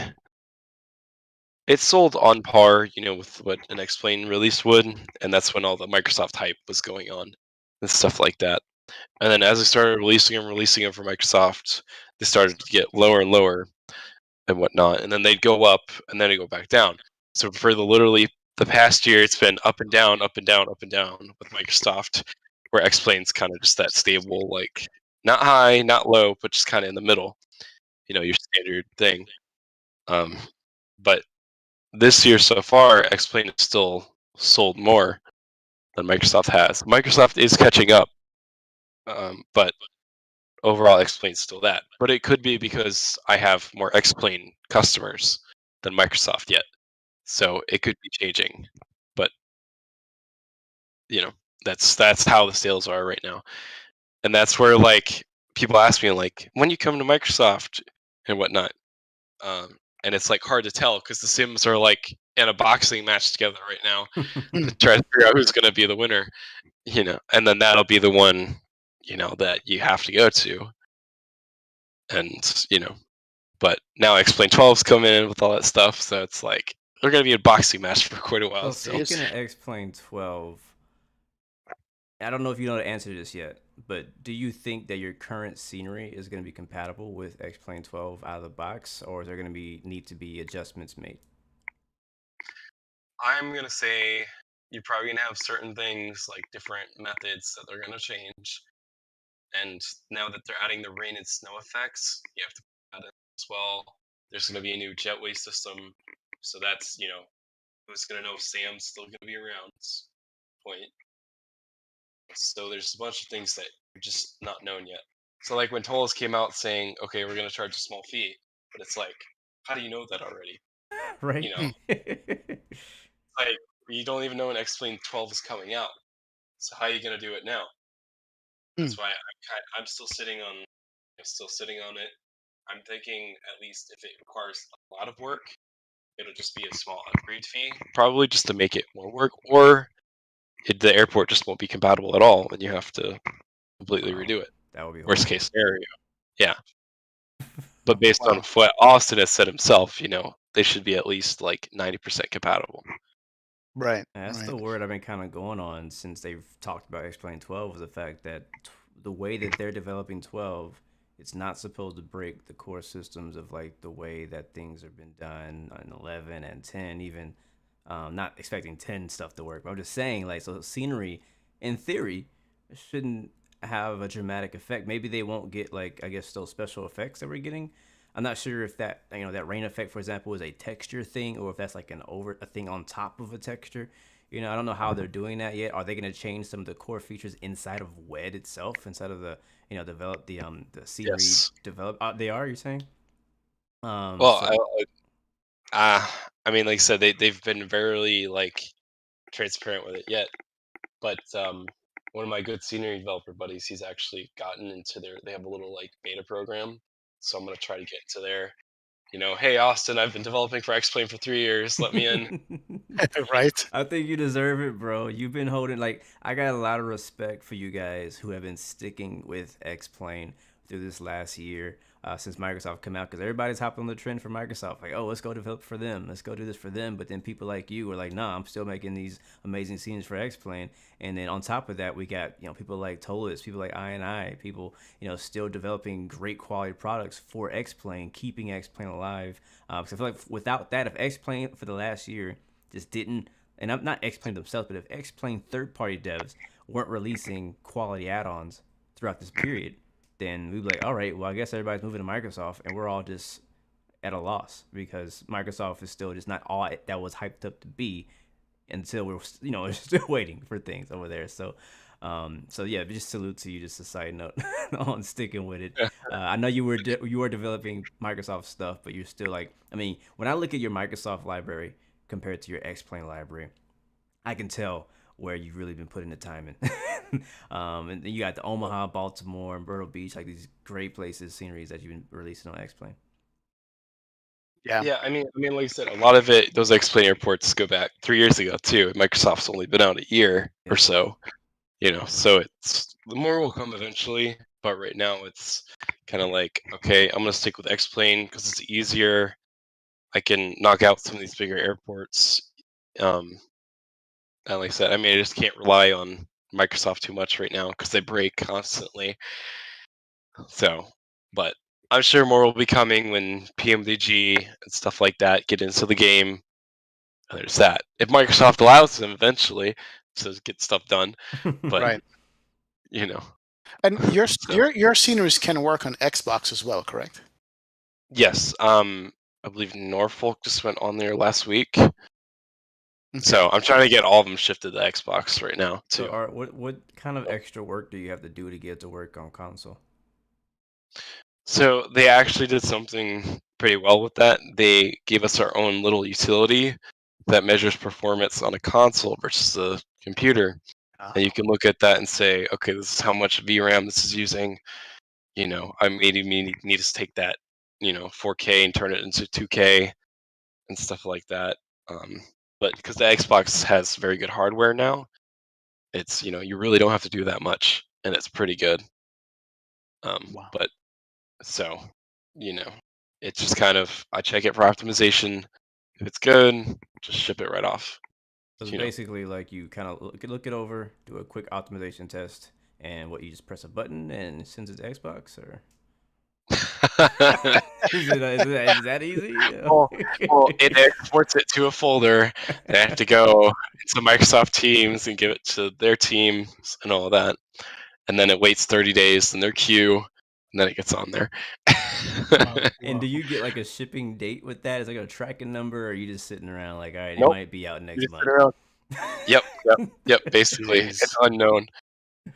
It sold on par, with what an X-Plane release would, and that's when all the Microsoft hype was going on and stuff like that. And then as they started releasing them for Microsoft, they started to get lower and lower and whatnot, and then they'd go up and then they go back down. So for literally the past year, it's been up and down, up and down, up and down with Microsoft, where X-Plane's kind of just that stable, like not high, not low, but just kind of in the middle. Your standard thing. Um, but this year so far, X-Plane has still sold more than Microsoft has. Microsoft is catching up, but overall X-Plane's still that. But it could be because I have more X-Plane customers than Microsoft yet. So it could be changing. But that's how the sales are right now. And that's where like people ask me like, when you come to Microsoft and whatnot. And it's like hard to tell because the Sims are like in a boxing match together right now to try to figure out who's going to be the winner. And then that'll be the one that you have to go to. And but now Explain 12's coming in with all that stuff, so it's like they're going to be a boxing match for quite a while So still. speaking of X-Plane 12, I don't know if you know the answer to this yet, but do you think that your current scenery is going to be compatible with X-Plane 12 out of the box, or is there going to need to be adjustments made? I'm going to say you're probably going to have certain things like different methods that they're going to change. And now that they're adding the rain and snow effects, you have to add it as well. There's going to be a new jetway system. So that's, who's going to know if Sam's still going to be around? Point. So there's a bunch of things that are just not known yet. So like when Tolls came out saying, okay, we're going to charge a small fee, but it's like, how do you know that already? Right? You know, like you don't even know when X-Plane 12 is coming out. So how are you going to do it now? That's why I'm still sitting on it. I'm thinking at least if it requires a lot of work, it'll just be a small upgrade fee, probably just to make it more work, or the airport just won't be compatible at all, and you have to completely Wow, redo it. that would be Worst horrible. case scenario, yeah. But based on Wow. what Austin has said himself, they should be at least like 90% compatible. Right. And that's Right. the word I've been kind of going on since they've talked about X-Plane 12 is the fact that the way that they're developing 12, it's not supposed to break the core systems of like the way that things have been done on 11 and 10, even not expecting 10 stuff to work. But I'm just saying, like, so scenery, in theory, shouldn't have a dramatic effect. Maybe they won't get like I guess those special effects that we're getting. I'm not sure if that that rain effect, for example, is a texture thing or if that's like a thing on top of a texture. I don't know how they're doing that yet. Are they going to change some of the core features inside of WED itself, inside of the develop the scenery Yes. develop? They are. You're saying? Well, So I mean, like I said, they've been very like transparent with it yet. But one of my good scenery developer buddies, he's actually gotten into they have a little like beta program. So I'm gonna try to get into there hey Austin, I've been developing for X-Plane for 3 years. Let me in. Right? I think you deserve it, bro. You've been holding like I got a lot of respect for you guys who have been sticking with X-Plane through this last year since Microsoft come out because everybody's hopping on the trend for Microsoft. Like, oh, let's go develop for them. Let's go do this for them. But then people like you are like, nah, I'm still making these amazing scenes for X-Plane. And then on top of that, we got people like Tolis, people like I, people still developing great quality products for X-Plane, keeping X-Plane alive. Because I feel like without that, if X-Plane for the last year just didn't, and I'm not X-Plane themselves, but if X-Plane third-party devs weren't releasing quality add-ons throughout this period, then we'd be like, all right, well, I guess everybody's moving to Microsoft, and we're all just at a loss because Microsoft is still just not all that was hyped up to be until we're still waiting for things over there. So yeah, just salute to you. Just a side note on sticking with it. I know you were developing Microsoft stuff, but you're still like, I mean, when I look at your Microsoft library compared to your X-Plane library, I can tell where you've really been putting the time in. And then you got the Omaha, Baltimore, and Myrtle Beach, like these great places, sceneries that you've been releasing on X-Plane. Yeah. Yeah, I mean, like I said, a lot of it, those X-Plane airports go back 3 years ago too. Microsoft's only been out a year or Yeah. so, so it's the more will come eventually. But right now, it's kind of like, okay, I'm gonna stick with X-Plane because it's easier. I can knock out some of these bigger airports. And like I said, I mean, I just can't rely on Microsoft too much right now because they break constantly. So, but I'm sure more will be coming when PMDG and stuff like that get into the game. And there's that. If Microsoft allows them eventually to get stuff done, but Right. you know, And your so your your sceneries can work on Xbox as well, correct? yes, I believe Norfolk just went on there last week. Okay. So I'm trying to get all of them shifted to Xbox right now So, too. Art, what kind of extra work do you have to do to get to work on console? So they actually did something pretty well with that. They gave us our own little utility that measures performance on a console versus a computer. And you Ah, can look at that and say, okay, this is how much VRAM this is using. I maybe need to take that, 4K and turn it into 2K and stuff like that. Um, but because the Xbox has very good hardware now, it's, you really don't have to do that much, and it's pretty good. wow. But so, you know, it's just kind of I check it for optimization. If it's good, just ship it right off. So it's You know. basically like you kind of look it over, do a quick optimization test, and what you just press a button and it sends it to Xbox, or is that easy? well, well, it exports it to a folder. They have to go into Microsoft Teams and give it to their teams and all of that, and then it waits 30 days in their queue, and then it gets on there. Wow. And Wow. do you get like a shipping date with that? Is it like a tracking number, or are you just sitting around like, all right, it Nope. might be out You next just sit month? around. Yep, yep, yep. Basically, it's Jeez. unknown.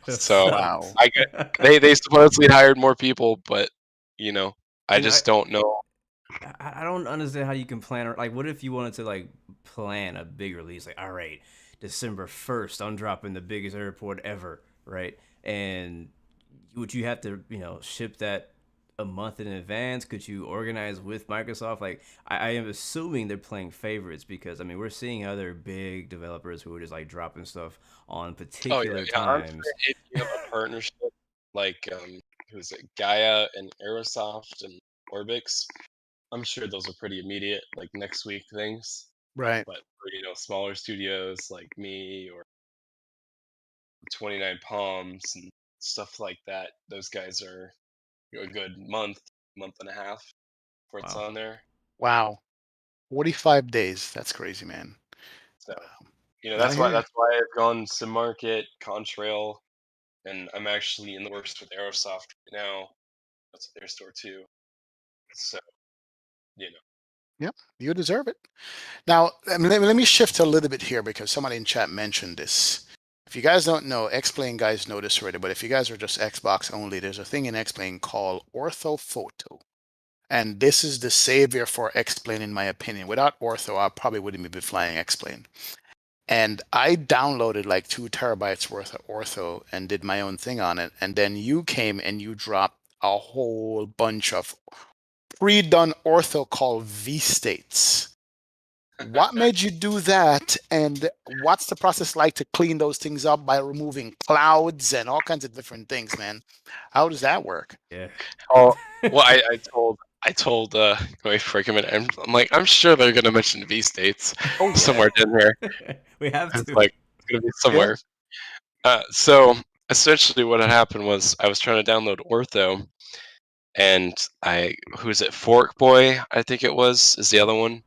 That So Wow. sucks. I get they supposedly hired more people, but you know, I You know, just don't know. I don't understand how you can plan. Like, what if you wanted to like plan a big release? Like, all right, December 1st, I'm dropping the biggest airport ever, right? And would you have to, ship that a month in advance? Could you organize with Microsoft? Like, I am assuming they're playing favorites because I mean we're seeing other big developers who are just like dropping stuff on Oh yeah, particular yeah. I'm sure times. if you have a partnership like who's it, Gaia and Aerosoft and Orbix, I'm sure those are pretty immediate, like next week things. Right. But for smaller studios like me or 29 Palms and stuff like that, those guys are a good month and a half before it's Wow. on there. Wow. 45 days. That's crazy, man. So Wow. I that's hear why you. I've gone Sim Market, Contrail, and I'm actually in the works with Aerosoft right now. That's their store too. So you know, Yep. You deserve it. Now, let me shift a little bit here because somebody in chat mentioned this. If you guys don't know, X-Plane guys know this already, but if you guys are just Xbox only, there's a thing in X-Plane called orthophoto. And this is the savior for X-Plane, in my opinion. Without ortho, I probably wouldn't be flying X-Plane. And I downloaded like 2 terabytes worth of ortho and did my own thing on it. And then you came and you dropped a whole bunch of pre-done ortho called V-states. What made you do that, and what's the process like to clean those things up by removing clouds and all kinds of different things, man? How does that work? Yeah. Oh, well, I told my freaking I'm like, I'm sure they're gonna mention V states Oh yeah, somewhere in there. We have It's to. like it's gonna be yeah. somewhere. So essentially, what had happened was I was trying to download Ortho, and who's it? Fork Boy, I think it was, is the other one.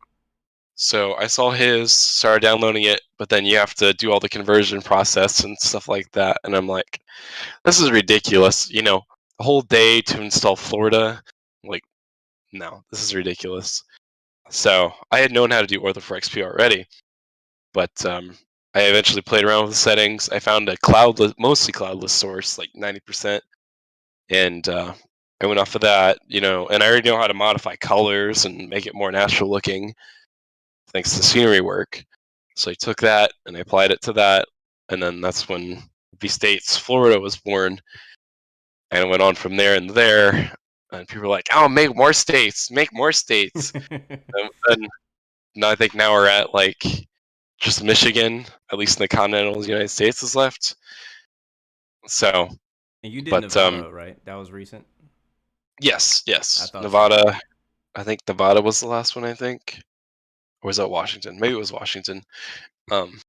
So I saw his, started downloading it, but then you have to do all the conversion process and stuff like that, and I'm like, this is ridiculous. A whole day to install Florida. Like, no, this is ridiculous. So I had known how to do Ortho for XP already, but I eventually played around with the settings. I found a cloudless, mostly cloudless source, like 90%, and I went off of that. And I already know how to modify colors and make it more natural looking, thanks to scenery work. So I took that and I applied it to that, and then that's when V States Florida was born, and it went on from there and there. And people were like, "Oh, make more states, make more states." And I think now we're at like just Michigan, at least in the continental United States, is left. So, And you did but Nevada, right? That was recent. yes, I yes, thought so. Nevada. I think Nevada was the last one. I think, or was that Washington? Maybe it was Washington. Um,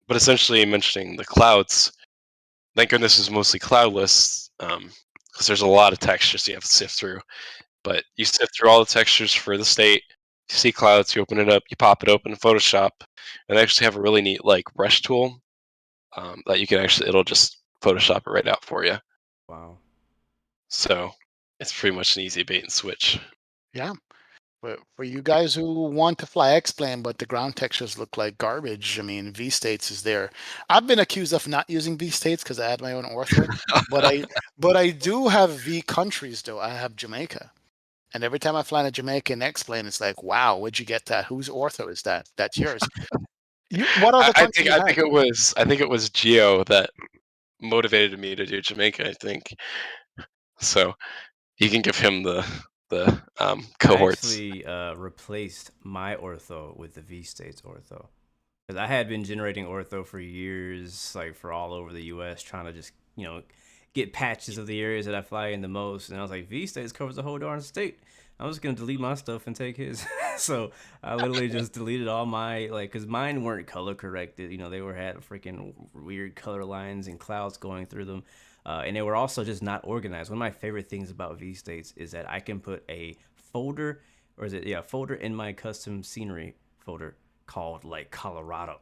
but essentially, mentioning the clouds. Thank goodness is mostly cloudless, because there's a lot of textures you have to sift through. But you sift through all the textures for the state. You see clouds, you open it up, you pop it open in Photoshop, and they actually have a really neat like brush tool, that you can actually, it'll just Photoshop it right out for you. Wow. So it's pretty much an easy bait and switch. Yeah. For you guys who want to fly X-plane, but the ground textures look like garbage, I mean, V-states is there. I've been accused of not using V-states because I had my own ortho, but I do have V countries though. I have Jamaica. And every time I fly in a Jamaican X-plane, it's like, wow, where'd you get that? Whose ortho is that? That's yours. What I, other I country think you I have? think it was Geo that motivated me to do Jamaica. I think so. You can give him the I cohorts. actually replaced my ortho with the V States ortho because I had been generating ortho for years, like for all over the U.S., trying to just get patches of the areas that I fly in the most, and I was like, V States covers the whole darn state. I'm just gonna delete my stuff and take his. So I literally just deleted all my because mine weren't color corrected. They had freaking weird color lines and clouds going through them. And they were also just not organized. One of my favorite things about V States is that I can put a folder, or is it, yeah, folder in my custom scenery folder called like Colorado.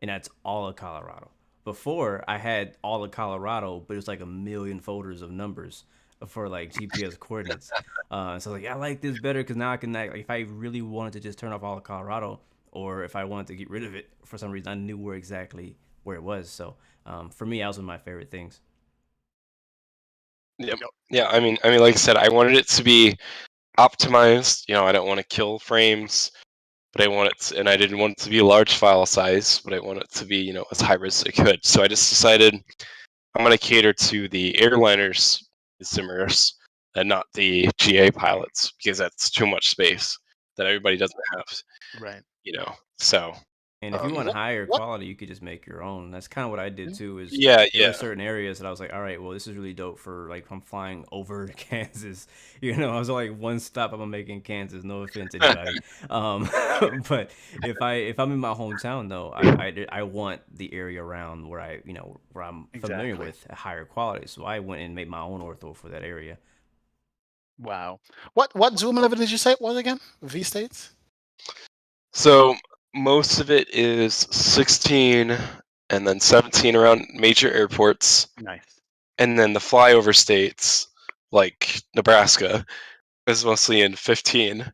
And that's all of Colorado. Before, I had all of Colorado, but it was like a million folders of numbers for like GPS coordinates. So like I like this better because now I can, like, if I really wanted to just turn off all of Colorado, or if I wanted to get rid of it for some reason, I knew where it was. So for me, that was one of my favorite things. Yep. Yeah. I mean, like I said, I wanted it to be optimized. I don't want to kill frames, but I want it to, and I didn't want it to be a large file size, but I want it to be, as high res as it could. So I just decided I'm going to cater to the airliners, the simmers, and not the GA pilots because that's too much space that everybody doesn't have. Right. So And if you um, want What? higher What? quality, you could just make your own. That's kind of what I did Yeah. too. Is yeah, there were yeah. certain areas that I was like, all right, well, this is really dope for like if I'm flying over Kansas. I was like one stop I'm making Kansas. No offense, anybody. Um, but if I'm in my hometown though, I want the area around where where I'm familiar Exactly. with a higher quality. So I went and made my own ortho for that area. Wow. What zoom level did you say it was again? V-states? So most of it is 16 and then 17 around major airports, Nice. and then the flyover states like Nebraska is mostly in 15,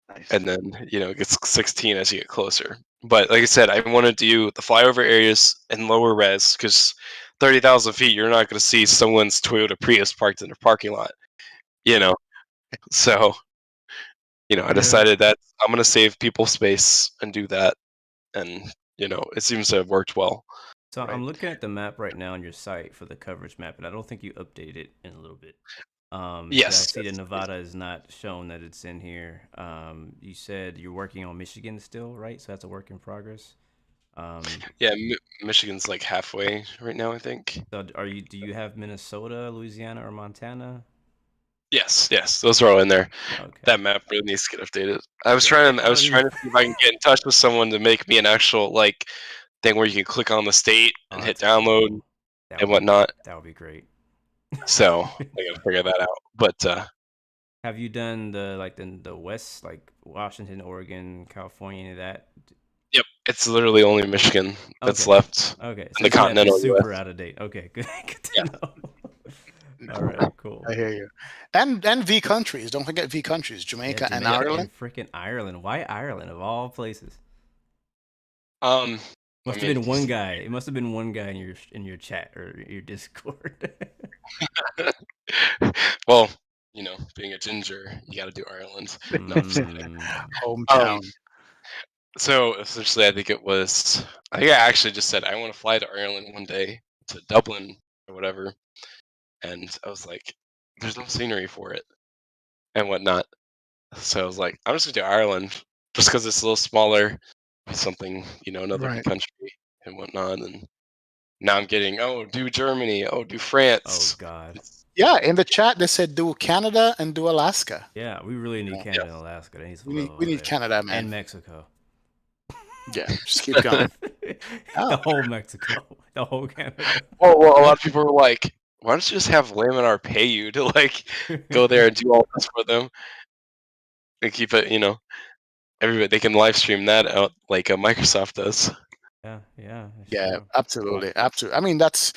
Nice. and then it gets 16 as you get closer. But like I said, I want to do the flyover areas in lower res because 30,000 feet, you're not going to see someone's Toyota Prius parked in a parking lot. You know, so I Yeah. decided that I'm going to save people space and do that, and it seems to have worked well. So Right. I'm looking at the map right now on your site for the coverage map, and I don't think you updated it in a little bit. Because I Yes. see that Nevada is not shown that it's in here. You said you're working on Michigan still, right? So that's a work in progress. Um, Yeah, Michigan's like halfway right now, I think. so are you? Do you have Minnesota, Louisiana, or Montana? Yes, yes, those are all in there. Okay. That map really needs to get updated. I was Yeah. trying. I was trying to see if I can get in touch with someone to make me an actual like thing where you can click on the state Oh, and hit that's download cool. That and would be whatnot. that would be great. So I gotta figure that out. But Have you done the West, like Washington, Oregon, California, any of that? yep, it's literally only Michigan that's Okay. left Okay. in So the you have continental super U.S. out of date. Okay, good. Good to Yeah, know. All right, cool. I hear you. And V countries. Don't forget V countries, Yeah, Jamaica and yeah. Jamaica and Ireland. freaking Ireland. Why Ireland of all places? Um, I Must have mean, been one guy. It must have been one guy in your chat or your Discord. well, being a ginger, you got to do Ireland. No, I'm just kidding. Mm, Um, Hometown. so essentially, I think I actually just said I want to fly to Ireland one day to Dublin or whatever, and I was like, there's no scenery for it and whatnot. So I was like, I'm just gonna do Ireland just because it's a little smaller, something, another big Right. country and whatnot. And now I'm getting, oh, do Germany, oh, do oh France. God. It's, Yeah, in the chat they said do Canada and do Alaska. Yeah, we really need Yeah. yeah, Canada and Alaska. They need some We love need we over need there. Canada, man. And Mexico. Yeah, just keep going. The Oh, whole Mexico. The whole Canada. well, a lot of people were like, why don't you just have Laminar pay you to like go there and do all this for them and keep it, everybody they can live stream that out like Microsoft does. Yeah, yeah, that's yeah, true. absolutely, absolutely. I mean, that's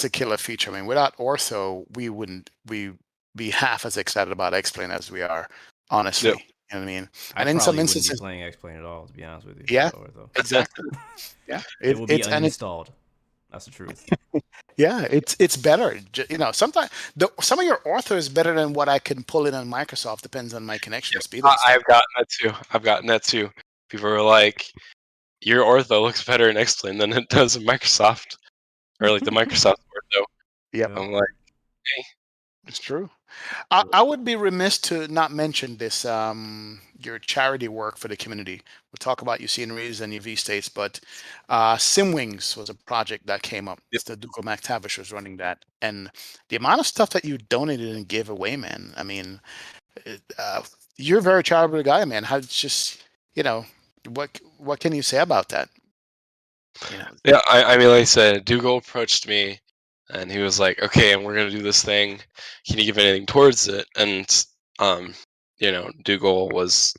a killer feature. I mean, without Ortho, we be half as excited about X-Plane as we are, Yep. honestly. You know what I mean? I And in some probably wouldn't be instances, playing X-Plane at all, to be honest with you, yeah, without Ortho. exactly. Yeah, It it, will be it's and uninstalled. That's the truth. yeah, it's better. Sometimes some of your Ortho is better than what I can pull in on Microsoft. Depends on my connection Yep. speed and stuff. I've gotten that too. I've gotten that too. People are like, your Ortho looks better in X-Plane than it does in Microsoft, or like the Microsoft Ortho. Yep, Yep. I'm like, it's true. I would be remiss to not mention this your charity work for the community. We'll talk about your sceneries and your V states, but Simwings was a project that came up. yep. Mr. Dougal McTavish was running that, and the amount of stuff that you donated and gave away, man. I mean, you're a very charitable guy, man. How it's just what can you say about that? You know, Yeah, I mean, like I said, Dougal approached me, and he was like, "Okay, and we're gonna do this thing. Can you give anything towards it?" And um, Dougal was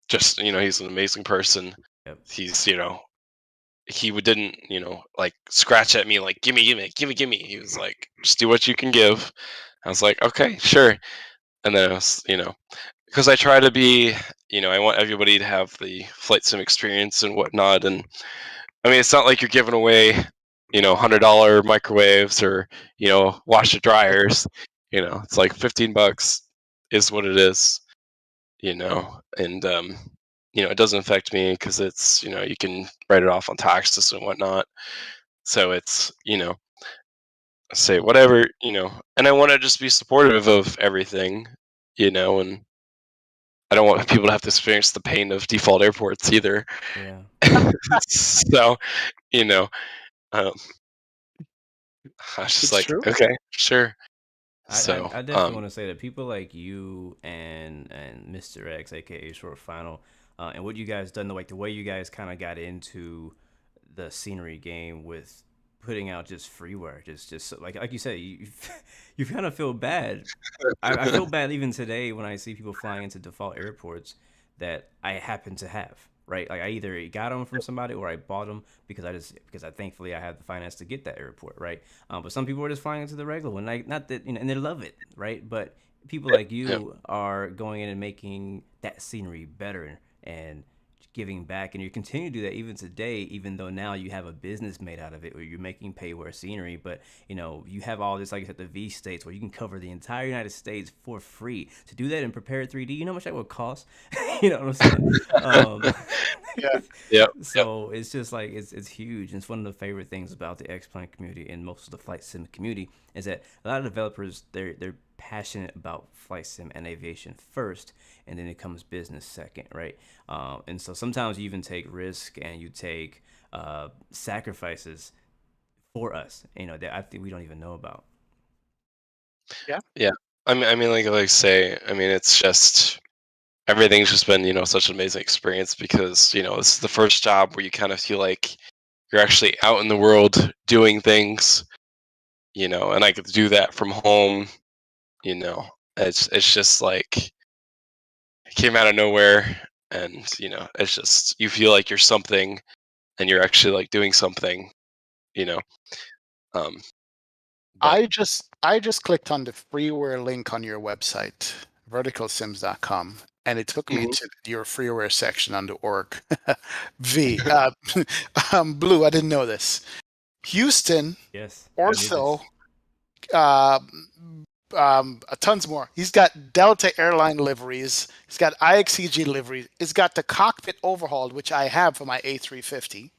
just, he's an amazing person. Yep. He's, he didn't, like scratch at me like, "Gimme, gimme, gimme, gimme." He was like, "Just do what you can give." I was like, "Okay, sure." And then I was, because I try to be, I want everybody to have the flight sim experience and whatnot. And I mean, it's not like you're giving away, $100 microwaves or, washer dryers. It's like $15 is what it is, and it doesn't affect me because it's, you can write it off on taxes and whatnot. So it's, say whatever, and I want to just be supportive of everything, and I don't want people to have to experience the pain of default airports either. Yeah. So, you know, um, I was just it's like, true. okay, sure. I So, I definitely want to say that people like you and Mr. X, aka Short Final, and what you guys done, the way you guys kind of got into the scenery game with putting out just freeware, just like you said, you you kind of feel bad. I feel bad even today when I see people flying into default airports that I happen to have. Right, like I either got them from somebody or I bought them because I thankfully I had the finance to get that airport. Right, but some people are just flying into the regular one, like not that and they love it. Right, but people like yeah, you are going in and making that scenery better and giving back, and you continue to do that even today, even though now you have a business made out of it where you're making payware scenery. But you have all this, like I said, the V states where you can cover the entire United States for free. To do that in prepared 3D, you know how much that would cost? You know what I'm saying? um, Yeah. Yep. Yep. So it's just like it's huge. It's one of the favorite things about the X-Plane community and most of the flight sim community is that a lot of developers they're passionate about flight sim and aviation first, and then it comes business second, right? And so sometimes you even take risk and you take sacrifices for us, that I think we don't even know about. Yeah. Yeah. I mean, like say, I mean, it's just everything's just been, such an amazing experience because, this is the first job where you kind of feel like you're actually out in the world doing things, and I get to do that from home, you know. It's just like it came out of nowhere, and it's just you feel like you're something and you're actually like doing something, you know. Um but I just clicked on the freeware link on your website, verticalsims.com, and it took me Mhm. to your freeware section on the org. V. Blue, I didn't know this. Houston, Yes, I knew Ortho, this. uh, tons more. He's got Delta Airline liveries. He's got IXEG liveries. He's got the cockpit overhauled, which I have for my A350.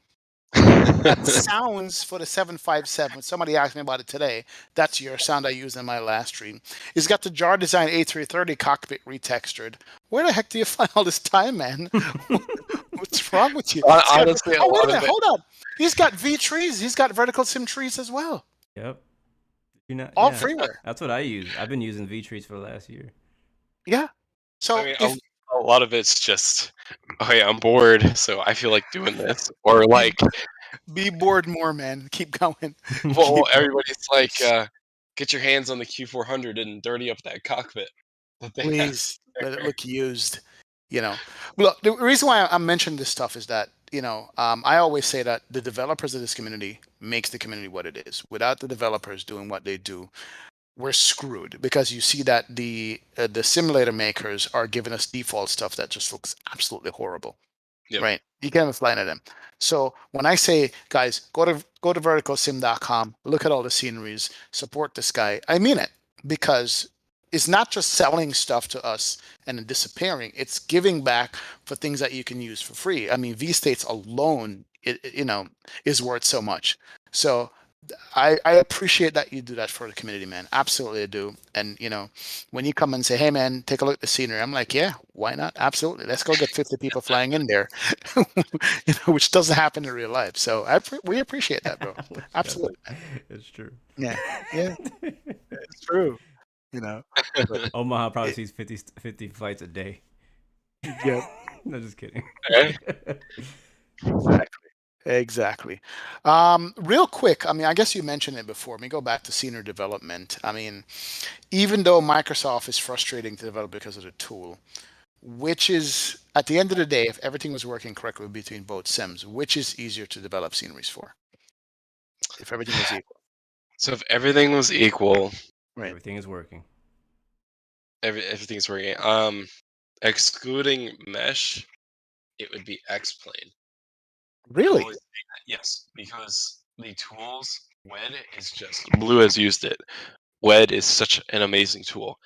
Got sounds for the 757. Somebody asked me about it today. That's your sound I used in my last stream. He's got the Jar Design A330 cockpit retextured. Where the heck do you find all this time, man? What's wrong with you? He's got, Honestly, a oh, wait a lot minute. of it. Hold on. He's got V trees. He's got vertical sim trees as well. Yep. All Yeah, freeware. that's what I use. I've been using V trees for the last year. Yeah. I So mean, if a lot of it's just, okay, I'm bored, so I feel like doing this, or be like, be bored more, man. Keep going. well, Keep going. everybody's like, get your hands on the Q400 and dirty up that cockpit that they have Please let it there. look used. Look, the reason why I'm mentioning this stuff is that I always say that the developers of this community makes the community what it is. Without the developers doing what they do, we're screwed because you see that the simulator makers are giving us default stuff that just looks absolutely horrible. Yep. Right. You can't fly into them. So when I say, guys, go to verticalsim.com, look at all the sceneries, support this guy, I mean it because it's not just selling stuff to us and then disappearing. It's giving back for things that you can use for free. I mean, V States alone, is worth so much. So I appreciate that you do that for the community, man. Absolutely, I do. And when you come and say, "Hey, man, take a look at the scenery," I'm like, "Yeah, why not? Absolutely. Let's go get 50 people flying in there," which doesn't happen in real life. So we appreciate that, bro. Which doesn't. Absolutely, man. It's true. Yeah, yeah, it's true. You know, but Omaha probably it, sees 50 flights a day. yeah, No, just kidding. Okay. exactly. Exactly. Real quick, I mean, I guess you mentioned it before. Let me go back to senior development. I mean, even though Microsoft is frustrating to develop because of the tool, which is at the end of the day, if everything was working correctly between both sims, which is easier to develop sceneries for? If everything was equal, So if everything was equal, right? Everything is working. everything's working. Excluding mesh, it would be X-Plane. I'm Really? always saying that, yes, because the tools, WED is just Blue has used it. WED is such an amazing tool.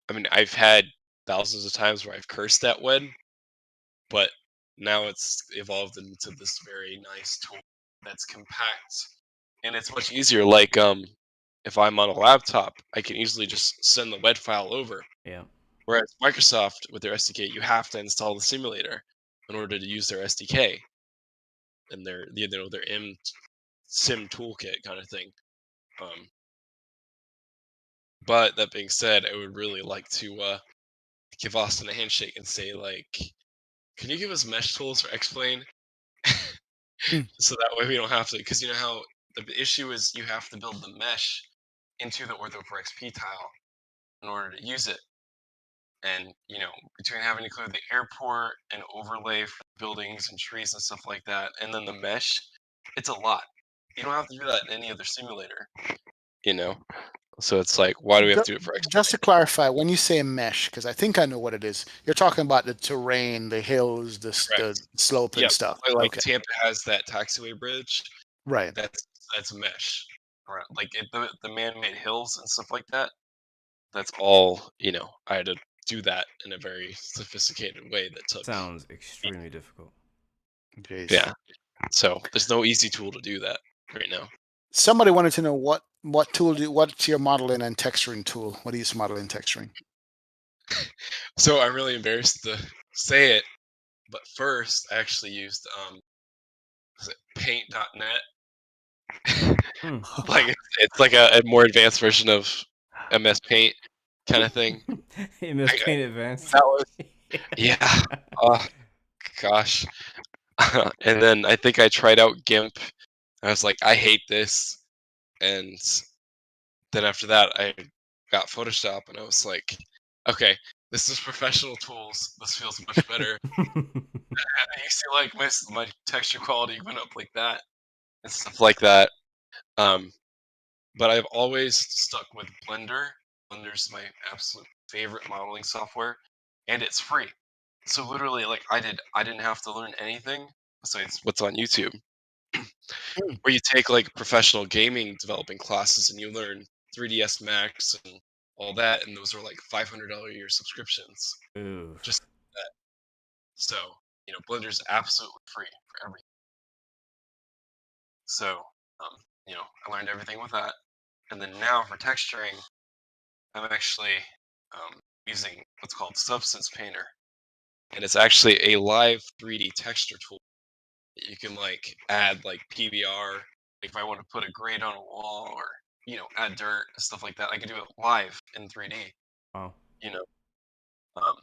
I mean, I've had thousands of times where I've cursed at WED, but now it's evolved into this very nice tool that's compact and it's much easier. Like, if I'm on a laptop, I can easily just send the WED file over. Yeah. Whereas Microsoft, with their SDK, you have to install the simulator in order to use their SDK and their sim toolkit kind of thing. Um, but that being said, I would really like to give Austin a handshake and say, like, can you give us mesh tools for X-Plane? Hmm. So that way we don't have to, because you know how the issue is you have to build the mesh into the Ortho for XP tile in order to use it. And between having to clear the airport and overlay for buildings and trees and stuff like that, and then the mesh, it's a lot. You don't have to do that in any other simulator, you know. So it's like, why do we have Ju- to do it for Just to X-Plane? clarify, when you say mesh, because I think I know what it is, you're talking about the terrain, the hills, the Correct. slope and Yep. stuff. Like Okay, Tampa has that taxiway bridge. right. That's mesh. Right. Like the man-made hills and stuff like that. That's all. I had to do that in a very sophisticated way that took. Sounds extremely difficult. Jeez. Yeah. So there's no easy tool to do that right now. Somebody wanted to know what tool what's your modeling and texturing tool? What do you use for modeling and texturing? So I'm really embarrassed to say it, but first I actually used was it paint.net? Hmm. Like it's like a more advanced version of MS Paint kind of thing. MS I Paint Advanced. that was yeah. Oh gosh. And then I think I tried out GIMP. I was like, I hate this. And then after that, I got Photoshop, and I was like, okay, this is professional tools. This feels much better. And you see, like my texture quality went up like that and stuff like that. Um, but I've always stuck with Blender. Blender's my absolute favorite modeling software, and it's free. So literally, like I didn't have to learn anything besides what's on YouTube. Hmm. Where you take like professional gaming developing classes and you learn 3ds Max and all that, and those are like $500 a year subscriptions. Ooh. Just that. So Blender's absolutely free for everything. So I learned everything with that, and then now for texturing, I'm actually using what's called Substance Painter, and it's actually a live 3D texture tool that you can like add like PBR. Like if I want to put a grate on a wall or add dirt stuff like that, I can do it live in 3D. Wow. You know, um,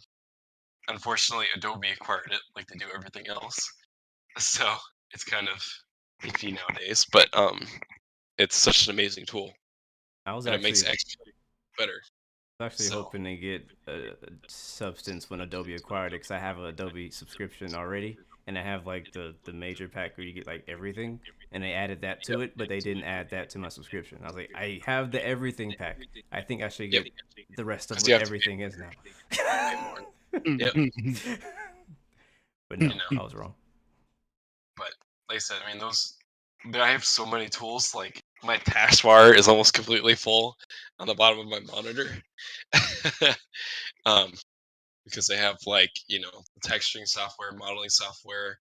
unfortunately, Adobe acquired it, like they do everything else. So it's kind of iffy nowadays, but it's such an amazing tool, I was and it makes actually X better. actually So hoping to get Substance when Adobe acquired it because I have an Adobe subscription already, and I have like the major pack where you get like everything, and they added that yep, to it, but they didn't add that to my subscription. I was like, I have the everything pack. I think I should yep, get the rest of because you what have to everything is now. pay more. Yep, But you no, know. I was wrong. But like I said, I mean, I have so many tools. Like my taskbar is almost completely full on the bottom of my monitor, um, because I have like texturing software, modeling software,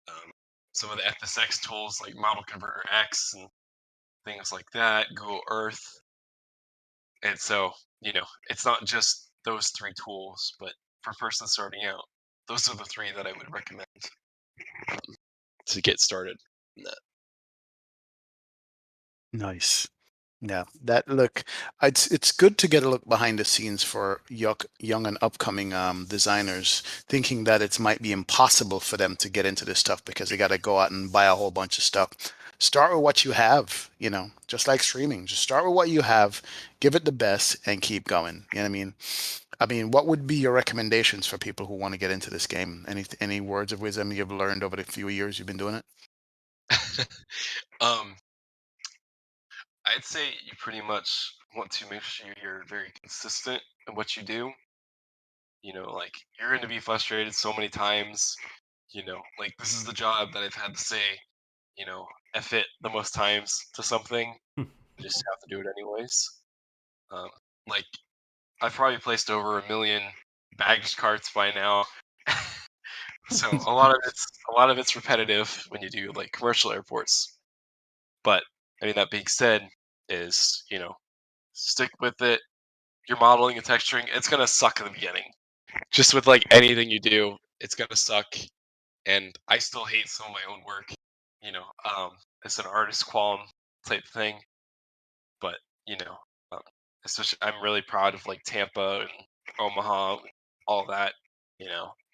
um, some of the FSX tools like Model Converter X and things like that, Google Earth, and so it's not just those three tools, but for a person starting out, those are the three that I would recommend to get started in that. Nice. Yeah, that look, it's good to get a look behind the scenes for young and upcoming designers, thinking that it might be impossible for them to get into this stuff because they got to go out and buy a whole bunch of stuff. Start with what you have, just like streaming. Just start with what you have, give it the best, and keep going. You know what I mean? I mean, what would be your recommendations for people who want to get into this game? Any words of wisdom you've learned over the few years you've been doing it? um, I'd say you pretty much want to make sure you're very consistent in what you do. Like you're going to be frustrated so many times. Like this is the job that I've had to say, you know, F it the most times to something. You just have to do it anyways. Um, like I've probably placed over 1 million baggage carts by now. So a lot of it's repetitive when you do like commercial airports. But I mean that being said, is stick with it. You're modeling and texturing. It's gonna suck in the beginning. Just with like anything you do, it's gonna suck. And I still hate some of my own work. You know, um, it's an artist qualm type thing. But you know, um, especially I'm really proud of like Tampa and Omaha, and all that.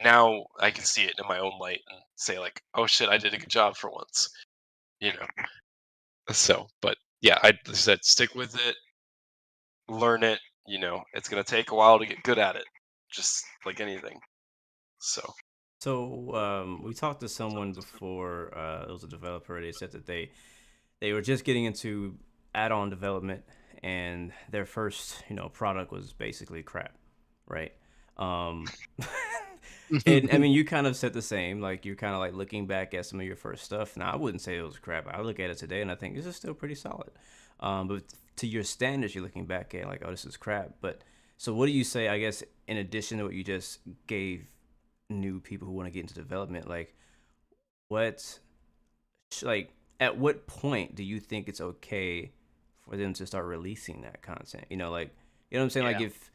Now I can see it in my own light and say like, oh shit, I did a good job for once. You know, so but yeah, I said stick with it, learn it. It's gonna take a while to get good at it, just like anything. So So we talked to someone before. It was a developer. They said that they were just getting into add-on development, and their first product was basically crap, right? Um, and I mean, you kind of said the same. Like you're kind of like looking back at some of your first stuff. Now, I wouldn't say it was crap. I look at it today, and I think this is still pretty solid. But to your standards, you're looking back at like, oh, this is crap. But so, what do you say? I guess in addition to what you just gave new people who want to get into development, like what like at what point do you think it's okay for them to start releasing that content? Like you know what I'm saying? Like Yeah. if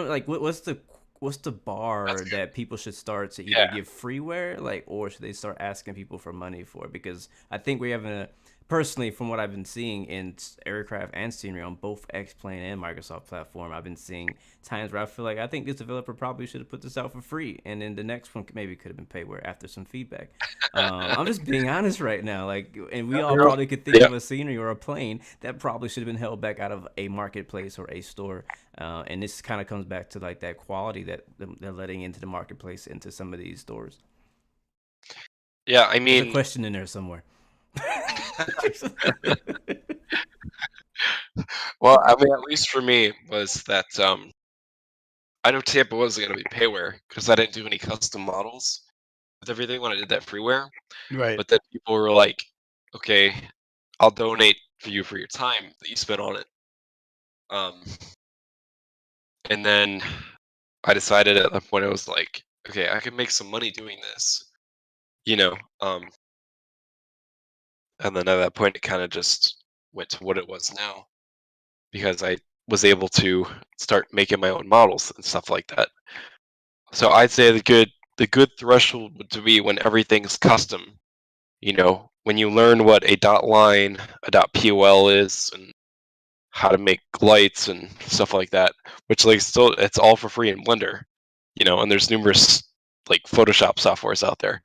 like what's the That's bar good. that people should start to either Yeah. give freeware, like, or should they start asking people for money for it? Because I think we have a personally, from what I've been seeing in aircraft and scenery on both X-Plane and Microsoft platform, I've been seeing times where I feel like I think this developer probably should have put this out for free, and then the next one maybe could have been payware after some feedback. I'm just being honest right now, like, and we all probably could think Yeah. of a scenery or a plane that probably should have been held back out of a marketplace or a store. And this kind of comes back to like that quality that they're letting into the marketplace, into some of these stores. Yeah, I There's a mean, question in there somewhere. well, I mean, at least for me was that I know Tampa wasn't gonna be payware because I didn't do any custom models with everything when I did that freeware. Right. But then people were like, "Okay, I'll donate for you for your time that you spent on it." Um, and then I decided at that point I was like, "Okay, I can make some money doing this," you know. And then at that point, it kind of just went to what it was now because I was able to start making my own models and stuff like that. So I'd say the good threshold would be when everything's custom. When you learn what a dot line, a dot pol is, and how to make lights and stuff like that, which like still it's all for free in Blender. And there's numerous like Photoshop softwares out there.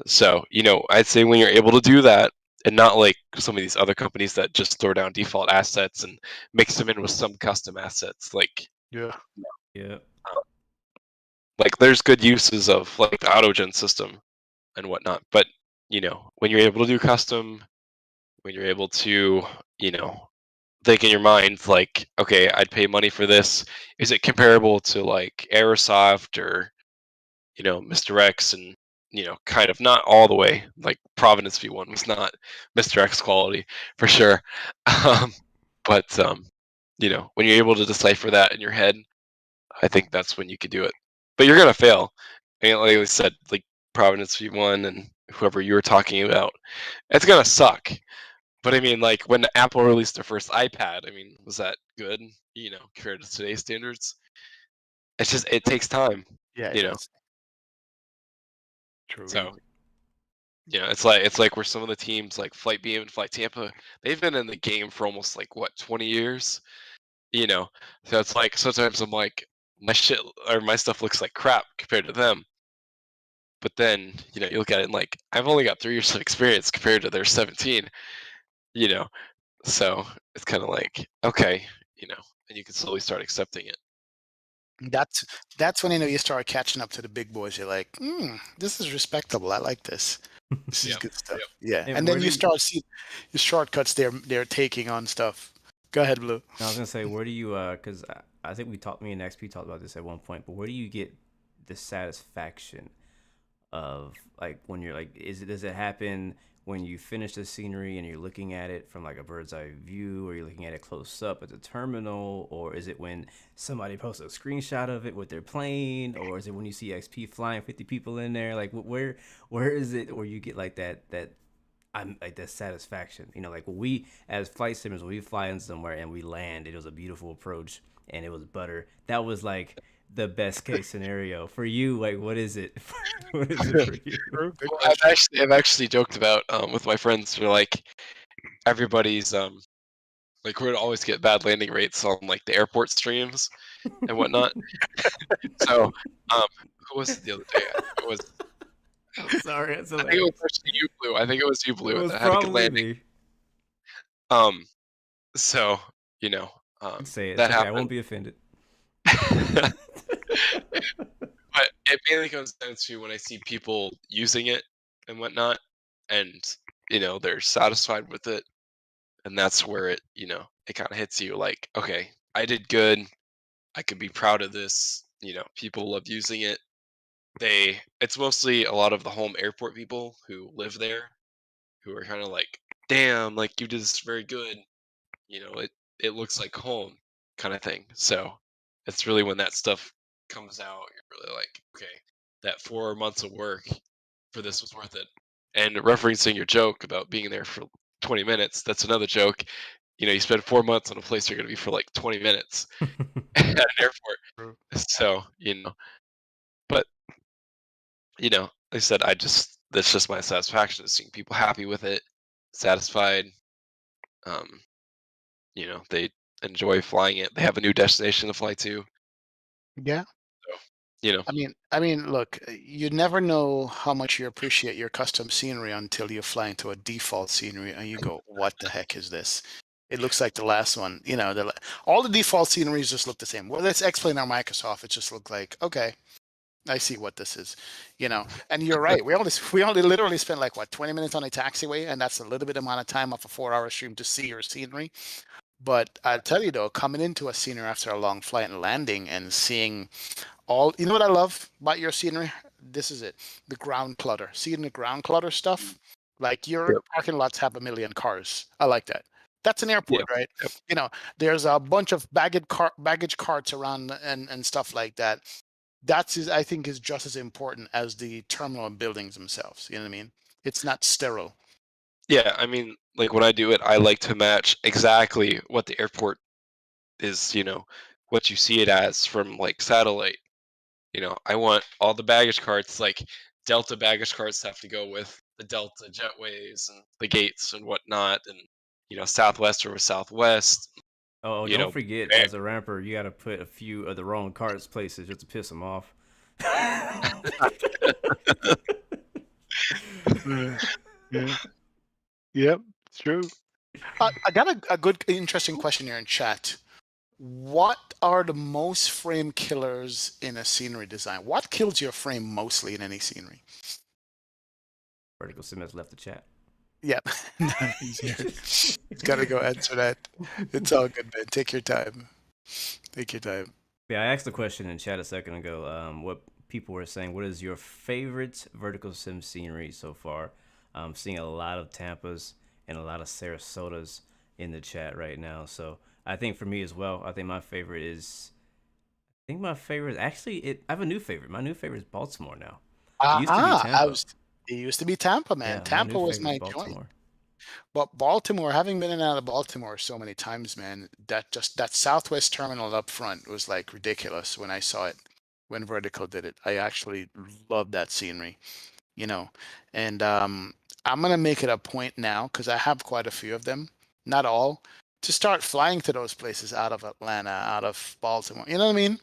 So, I'd say when you're able to do that and not like some of these other companies that just throw down default assets and mix them in with some custom assets, Yeah. Yeah. there's good uses of like the AutoGen system and whatnot. But, when you're able to do custom, when you're able to, you know, think in your mind like, okay, I'd pay money for this. Is it comparable to like Aerosoft or Mr. X, and kind of not all the way. Like Providence V1 was not Mr. X quality for sure. Um, but when you're able to decipher that in your head, I think that's when you could do it. But you're gonna fail. And like I said, like Providence V1 and whoever you were talking about, it's gonna suck. But I mean, like when Apple released their first iPad, I mean, was that good? Compared to today's standards, it's just it takes time. Yeah, it You know, does. True. so it's like where some of the teams like Flight Beam and Flight Tampa, they've been in the game for almost like what 20 years, you know. So it's like sometimes I'm like my shit or my stuff looks like crap compared to them. But then, you look at it and like I've only got 3 years of experience compared to their 17, you know. So it's kind of like okay, and you can slowly start accepting it. That's that's when you start catching up to the big boys. You're like, this is respectable. I like this. This is Yeah. good stuff. Yeah. And And where then do you you, start seeing the shortcuts they're taking on stuff. Go ahead, Blue. I was gonna say, where do you because I think me and XP talked about this at one point, but where do you get the satisfaction of, like, when you're like, does it happen when you finish the scenery and you're looking at it from like a bird's eye view, or you're looking at it close up at the terminal, or is it when somebody posts a screenshot of it with their plane, or is it when you see XP flying 50 people in there? Like, where is it where you get like that I'm like that satisfaction? Like when we as flight simmers, when we fly in somewhere and we land, it was a beautiful approach and it was butter. That was like the best case scenario for you. Like, what is it? What is it for you? True. Good Well, question. I've actually joked about with my friends. We're like everybody's like we'd always get bad landing rates on like the airport streams and whatnot. So who was it the other day? It was Sorry, that's I think it was hilarious. actually you, Blue. I think it was you, It Blue, was that had a good probably landing. me. Um, so you know, You can say it. It's that okay. I happened. won't be offended. But it mainly comes down to when I see people using it and whatnot, and they're satisfied with it, and that's where it kind of hits you like, okay, I did good. I could be proud of this. People love using it. It's mostly a lot of the home airport people who live there who are kind of like, damn, like you did this very good. It looks like home kind of thing. So it's really when that stuff comes out, you're really like, okay, that 4 months of work, for this was worth it. And referencing your joke about being there for 20 minutes, that's another joke. You spend 4 months on a place you're going to be for like 20 minutes at an airport. True. So, but, like I said, that's just my satisfaction is seeing people happy with it, satisfied. Um, they enjoy flying it. They have a new destination to fly to. Yeah. So, you know, I mean, look, you never know how much you appreciate your custom scenery until you fly into a default scenery and you go, "What the heck is this?" It looks like the last one. All the default sceneries just look the same. Whether it's X-Plane or Microsoft, it just looked like, okay, I see what this is. And you're right. We only literally spent like what 20 minutes on a taxiway, and that's a little bit amount of time off a 4-hour stream to see your scenery. But I tell you though, coming into a scenery after a long flight and landing and seeing what I love about your scenery? This is it. The ground clutter. Seeing the ground clutter stuff. Like your yep, parking lots have a million cars. I like that. That's an airport, yep, right? yep. There's a bunch of baggage carts around and stuff like that. I think is just as important as the terminal and buildings themselves. You know what I mean? It's not sterile. Yeah, I mean, like when I do it, I like to match exactly what the airport is, what you see it as from like satellite. I want all the baggage carts, like Delta baggage carts have to go with the Delta jetways and the gates and whatnot, and Southwest over Southwest. Oh, You don't know, forget, eh, as a ramper, you got to put a few of the wrong cards places just to piss them off. Yeah. Yeah. Yep. It's true. I got a good, interesting question here in chat. What are the most frame killers in a scenery design? What kills your frame mostly in any scenery? Vertical Sim has left the chat. Yep. No, he's here. He's got to go answer that. It's all good, man. Take your time. Take your time. Yeah, I asked the question in chat a second ago. What people were saying? What is your favorite vertical sim scenery so far? I'm seeing a lot of Tampas and a lot of Sarasotas in the chat right now. So I think for me as well, I think my favorite is. I think my favorite is actually it. I have a new favorite. My new favorite is Baltimore now. It used to be I Tampa. was. It used to be Tampa, man. Yeah, my Tampa new was favorite is my joint. Baltimore. But Baltimore, having been in and out of Baltimore so many times, man, that Southwest terminal up front was like ridiculous when I saw it when Vertical did it. I actually loved that scenery, you know. And I'm gonna make it a point now because I have quite a few of them, not all, to start flying to those places out of Atlanta, out of Baltimore. You know what I mean?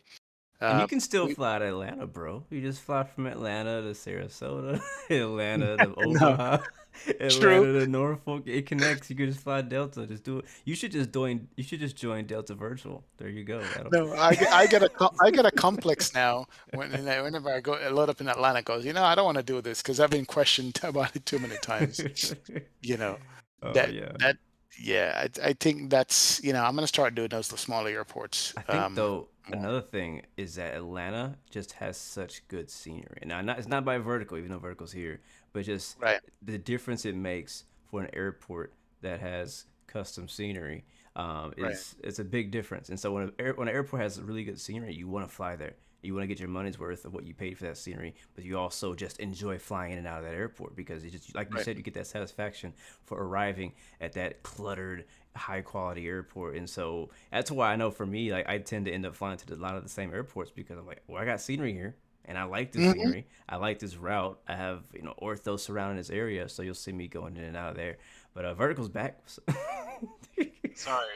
And you Uh, can still we, fly to Atlanta, bro. You just fly from Atlanta to Sarasota, Atlanta to no, Omaha, true. Atlanta to Norfolk. It connects. You can just fly Delta. Just do it. You should just join. You should just join Delta Virtual. There you go. That'll. No, I get a complex now whenever I go load up in Atlanta. Goes, I don't want to do this because I've been questioned about it too many times. You know Oh that yeah. that yeah. I think that's I'm gonna start doing those the smaller airports I think though more. another thing is that Atlanta just has such good scenery. Now, it's not by Vertical, even though Vertical's here, but just Right, the difference it makes for an airport that has custom scenery right, is it's a big difference. And so when an airport has really good scenery, you want to fly there. You want to get your money's worth of what you paid for that scenery, but you also just enjoy flying in and out of that airport because you just like you right. said, you get that satisfaction for arriving at that cluttered high quality airport. And so that's why I know for me, like I tend to end up flying to a lot of the same airports because I'm like, well, I got scenery here and I like this Hmm. scenery. I like this route. I have, ortho surrounding this area. So you'll see me going in and out of there. But Vertical's back. So sorry,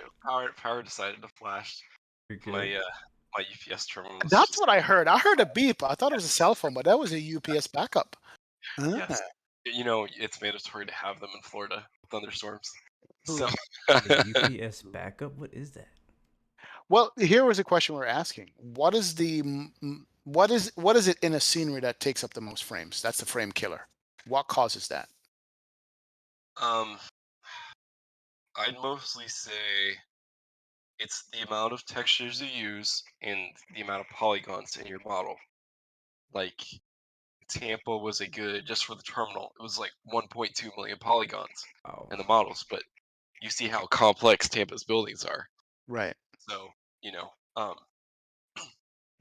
power decided to flash. you're My good. my UPS terminal was That's just what I heard. I heard a beep. I thought it was a cell phone, but that was a UPS backup. Ah, yes. It's mandatory to have them in Florida with thunderstorms. So cool. A UPS backup? What is that? Well, here was a question we're asking. What is it in a scenery that takes up the most frames? That's the frame killer. What causes that? um I'd mostly say it's the amount of textures you use and the amount of polygons in your model. Like Tampa was a good just for the terminal. It was like 1.2 million polygons Oh. in the models, but you see how complex Tampa's buildings are. Right. So,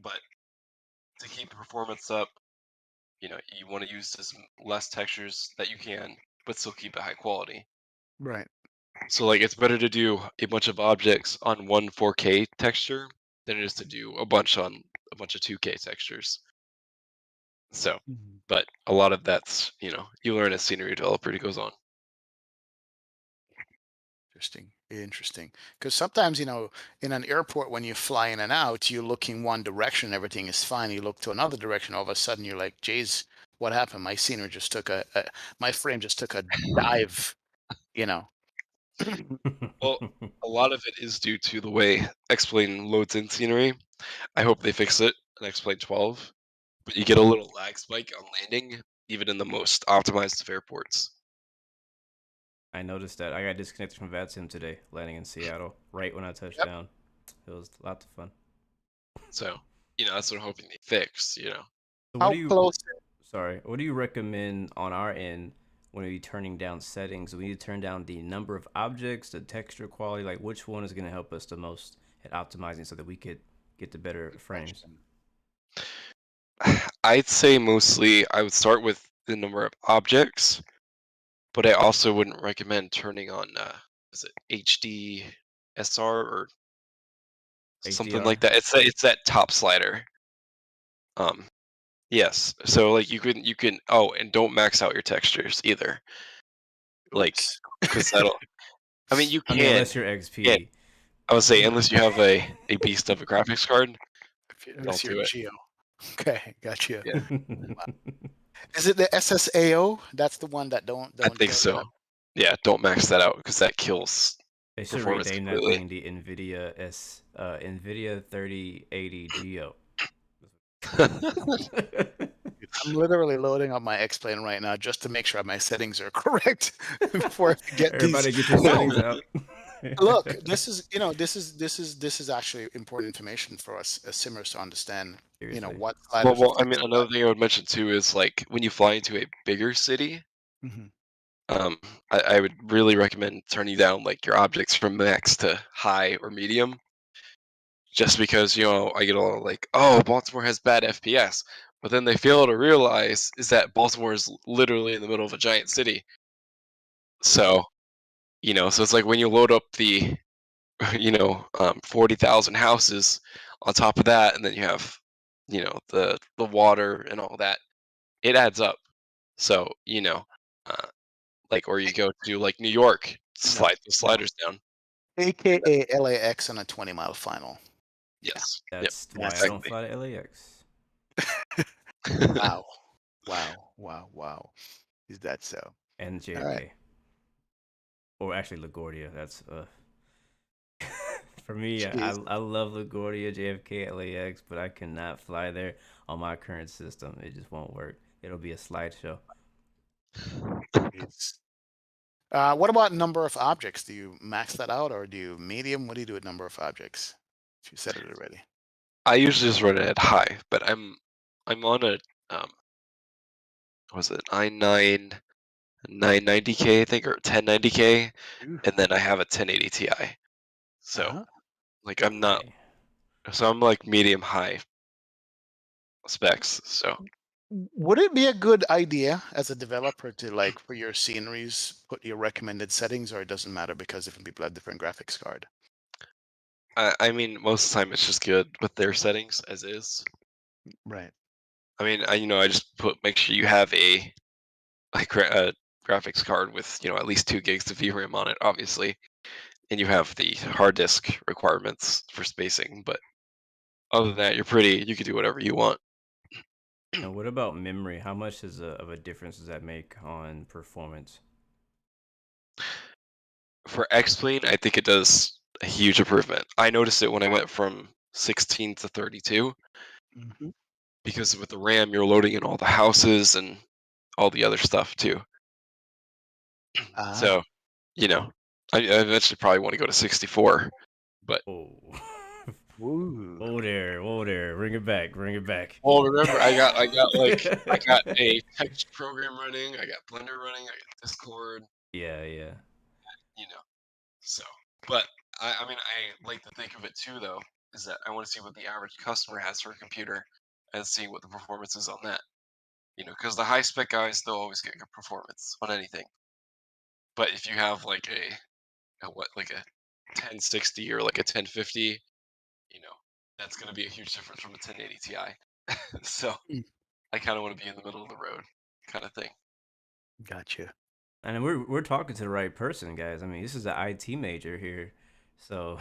but to keep the performance up, you want to use as less textures that you can, but still keep it high quality. Right. So like it's better to do a bunch of objects on one 4K texture than it is to do a bunch on a bunch of 2K textures. So, Mhm. but a lot of that's, you learn as scenery developer it goes on. Interesting. Interesting. Because sometimes, in an airport, when you fly in and out, you're looking one direction, everything is fine. You look to another direction, all of a sudden you're like, geez, what happened? My scenery just took my frame just took a dive, you know. Well, a lot of it is due to the way X-Plane loads in scenery. I hope they fix it in X-Plane 12, but you get a little lag spike on landing, even in the most optimized of airports. I noticed that I got disconnected from VATSIM today, landing in Seattle, right when I touched Yep. down. It was lots of fun. So, that's what I'm hoping they fix. So what How do you, close? sorry, what do you recommend on our end when we turning down settings? We need to turn down the number of objects, the texture quality, like which one is going to help us the most at optimizing so that we could get the better Good frames? question. I'd say mostly I would start with the number of objects, but I also wouldn't recommend turning on is it HDSR or something like HDR? that. It's that top slider. Um, yes. So like you can and don't max out your textures either. Like Oops. because that'll I mean you I mean, can unless you're yeah XP. I would say unless you have a beast of a graphics card, don't Unless you're do it. Geo. Okay, got you. Yeah, Is it the SSAO? That's the one that I don't think so. uh, Yeah, don't max that out because that kills They should performance rename that completely. thing the NVIDIA 3080 Geo. I'm literally loading up my X-Plane right now just to make sure my settings are correct before I get these. Everybody get your Oh, settings out. look, this is actually important information for us as simmers to understand, Seriously. what Well, sliders well, I affects mean, what. another thing I would mention too is like when you fly into a bigger city, Mhm. um, I would really recommend turning down like your objects from max to high or medium, just because I get a lot of like, oh, Baltimore has bad FPS, but then they fail to realize is that Baltimore is literally in the middle of a giant city, so so it's like when you load up the 40,000 houses on top of that, and then you have the water and all that, it adds up. So, uh, like, or you go to like New York, No, slide the no. sliders down. AKA LAX on a 20-mile final. Yeah, Yes. Yep. That's why I that's don't Exactly. fly to LAX. wow, wow, wow, wow. Is that so? And All right. JFK. Or actually LaGuardia. That's for me, Jeez. I love LaGuardia, JFK, LAX, but I cannot fly there on my current system. It just won't work. It'll be a slideshow. Jeez. What about number of objects? Do you max that out or do you medium? What do you do with number of objects? If you said it already. I usually just run it at high, but I'm on a um what was it i9 990K I think, or 1090K, Ooh. and then I have a 1080 Ti. So Uh-huh. like Okay. I'm like medium high specs. So Would it be a good idea as a developer to like for your sceneries put your recommended settings or it doesn't matter because different people have different graphics card? I mean most of the time it's just good with their settings as is. Right. I mean, I just make sure you have a graphics card with at least 2 gigs of VRAM on it, obviously, and you have the hard disk requirements for spacing. But other than that, you can do whatever you want. And what about memory? How much of a difference does that make on performance? For X-Plane, I think it does a huge improvement. I noticed it when I went from 16 to 32 Mhm. because with the RAM, you're loading in all the houses and all the other stuff too. Ah. So, you know, I eventually probably want to go to 64, but Oh. Woo. Whoa there. Bring it back. Bring it back. well, remember, I got a text program running, I got Blender running, I got Discord, Yeah, yeah. you know. So, but I mean, I like to think of it too, though, is that I want to see what the average customer has for a computer and see what the performance is on that. because the high spec guys, they'll always get good performance on anything. But if you have like like a 1060 or like a 1050, you know, that's going to be a huge difference from a 1080 Ti. So Mm, I kind of want to be in the middle of the road kind of thing. gotcha. And we're talking to the right person, guys. I mean, this is an IT major here, so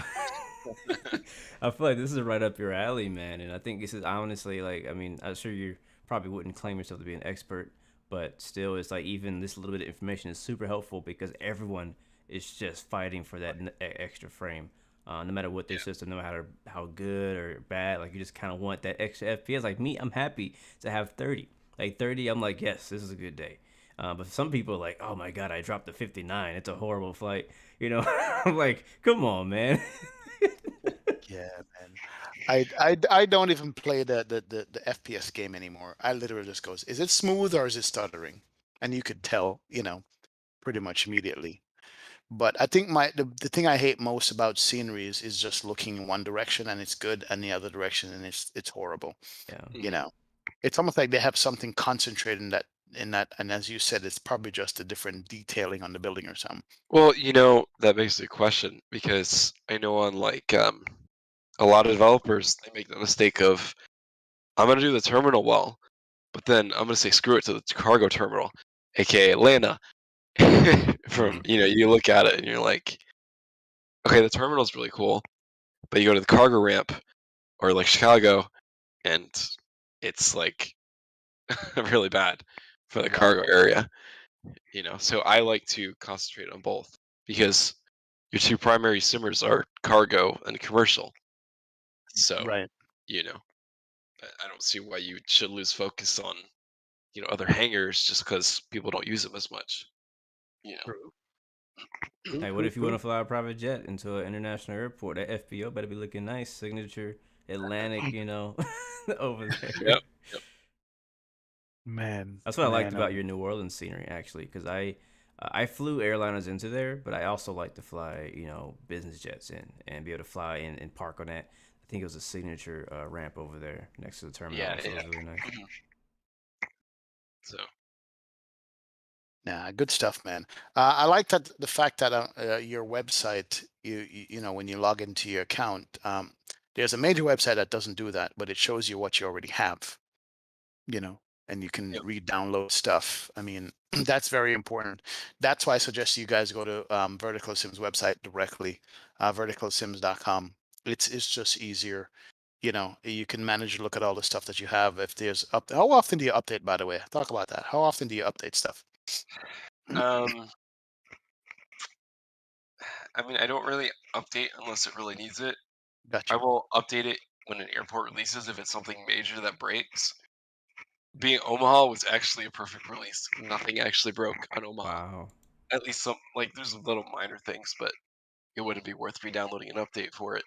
I feel like this is right up your alley, man. And I think this is honestly like, I mean, I'm sure you probably wouldn't claim yourself to be an expert, but still, it's like even this little bit of information is super helpful because everyone is just fighting for that extra frame. No matter what their Yeah. system, no matter how good or bad, like you just kind of want that extra FPS. Like me, I'm happy to have 30. Like 30, I'm like, yes, this is a good day. But some people are like, oh my god, I dropped to 59. It's a horrible flight. I'm like, come on, man. Yeah, man. I don't even play the FPS game anymore. I literally just goes, is it smooth or is it stuttering? And you could tell, pretty much immediately. But I think the thing I hate most about sceneries is just looking in one direction and it's good, and the other direction and it's horrible. Yeah. You Mhm. know, it's almost like they have something concentrated in that, and as you said, it's probably just a different detailing on the building or something. Well, that makes a question because I know on like a lot of developers they make the mistake of I'm gonna do the terminal well, but then I'm gonna say screw it to the cargo terminal, aka Atlanta. From Mhm. you look at it and you're like, okay, the terminal's really cool, but you go to the cargo ramp or like Chicago and it's like really bad for the Right. cargo area. So I like to concentrate on both because your two primary simmers are cargo and commercial. So, Right. you know, I don't see why you should lose focus on, other hangars just because people don't use them as much, you know. True. True. Hey, what True. if you want True. to fly a private jet into an international airport? That FBO better be looking nice. Signature Atlantic, over there. Yep. Yep. Man. That's what I liked Man. about your New Orleans scenery, actually, because I flew airliners into there, but I also like to fly, business jets in and be able to fly in and park on that. I think it was a signature ramp over there next to the terminal, Yeah. so it Yeah. was really nice. Mhm. So, Nah, good stuff, man. I like that the fact that your website, when you log into your account, there's a major website that doesn't do that, but it shows you what you already have, you know, and you can yep. re-download stuff. I mean, that's very important. That's why I suggest you guys go to Vertical Sim's website directly, verticalsims.com. It's just easier. You can manage to look at all the stuff that you have. If there's how often do you update, by the way? Talk about that. How often do you update stuff? Um, I mean, I don't really update unless it really needs it. I Gotcha. will update it when an airport releases if it's something major that breaks. Being Omaha was actually a perfect release. Nothing actually broke on Omaha. Wow. At least some like there's little minor things, but it wouldn't be worth re-downloading an update for it,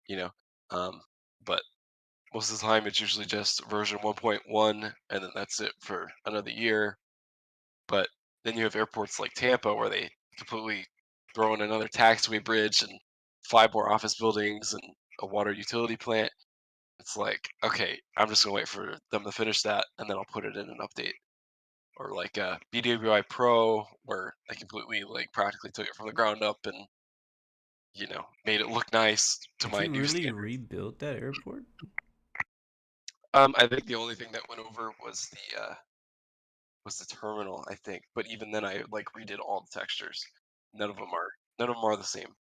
you know. Um, but most of the time it's usually just version 1.1 and then that's it for another year. But then you have airports like Tampa where they completely throw in another taxiway bridge and 5 more office buildings and a water utility plant. It's like, okay, I'm just gonna wait for them to finish that and then I'll put it in an update. Or like BWI Pro, where they completely like practically took it from the ground up and made it look nice to Did my you new really standards. rebuild that airport? I think the only thing that went over was the terminal, I think. But even then, I like redid all the textures. None of them are the same.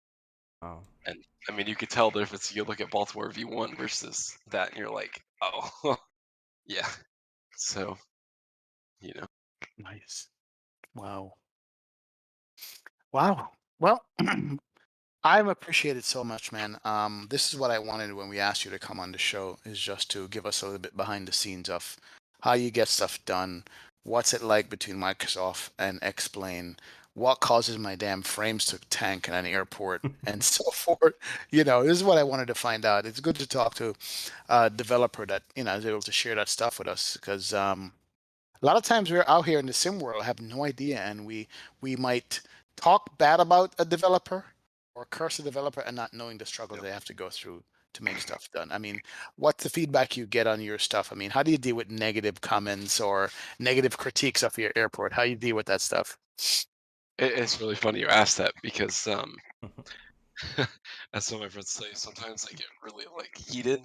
Wow. And I mean, you could tell the difference. You look at Baltimore V1 versus that, and you're like, oh, yeah. So you know, Nice. Wow. Wow. Well, I'm appreciated so much, man. This is what I wanted when we asked you to come on the show, is just to give us a little bit behind the scenes of how you get stuff done, what's it like between Microsoft and Explain, what causes my damn frames to tank in an airport, and so forth. This is what I wanted to find out. It's good to talk to a developer that is able to share that stuff with us, because a lot of times we're out here in the sim world, have no idea, and we might talk bad about a developer or curse a developer and not knowing the struggles yep. they have to go through to make stuff done. I mean, what's the feedback you get on your stuff? I mean, how do you deal with negative comments or negative critiques of your airport? How you deal with that stuff? It's really funny you asked that because as some of my friends say, sometimes I get really like heated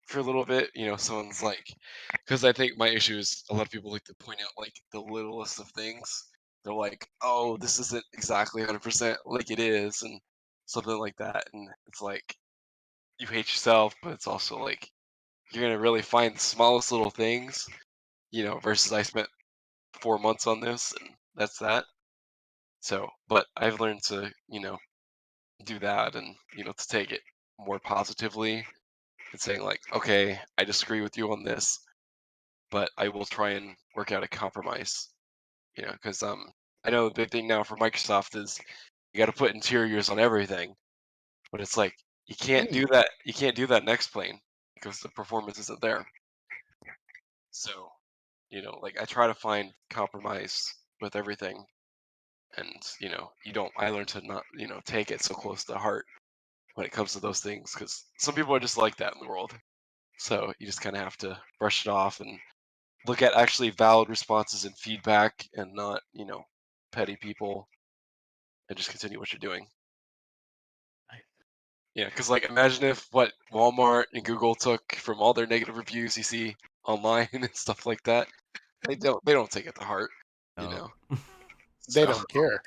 for a little bit. Someone's like, because I think my issue is a lot of people like to point out like the littlest of things. They're like, oh, this isn't exactly 100% like it is, and something like that. And it's like you hate yourself, but it's also like you're gonna really find the smallest little things, versus I spent 4 months on this and that's that. So, but I've learned to, do that and, to take it more positively and saying like, okay, I disagree with you on this, but I will try and work out a compromise, because I know the big thing now for Microsoft is you got to put interiors on everything, but it's like you can't Mm, do that. You can't do that next plane because the performance isn't there. So, like I try to find compromise with everything, and you don't. I learned to not, take it so close to the heart when it comes to those things because some people are just like that in the world. So you just kind of have to brush it off and look at actually valid responses and feedback and not, petty people and just continue what you're doing. I- Yeah, because like imagine if what Walmart and Google took from all their negative reviews you see online and stuff like that. They don't take it to heart, you No. know. they So don't care.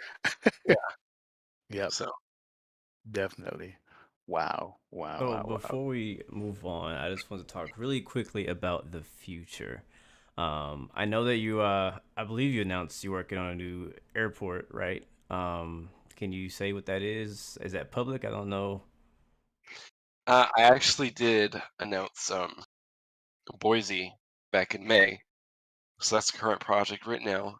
yeah, Yep, so definitely. Wow, wow, So wow, wow. before we move on, I just want to talk really quickly about the future. I know that I believe you announced you're working on a new airport, right? Can you say what that is? Is that public? I don't know. I actually did announce Boise back in May, so that's the current project right now.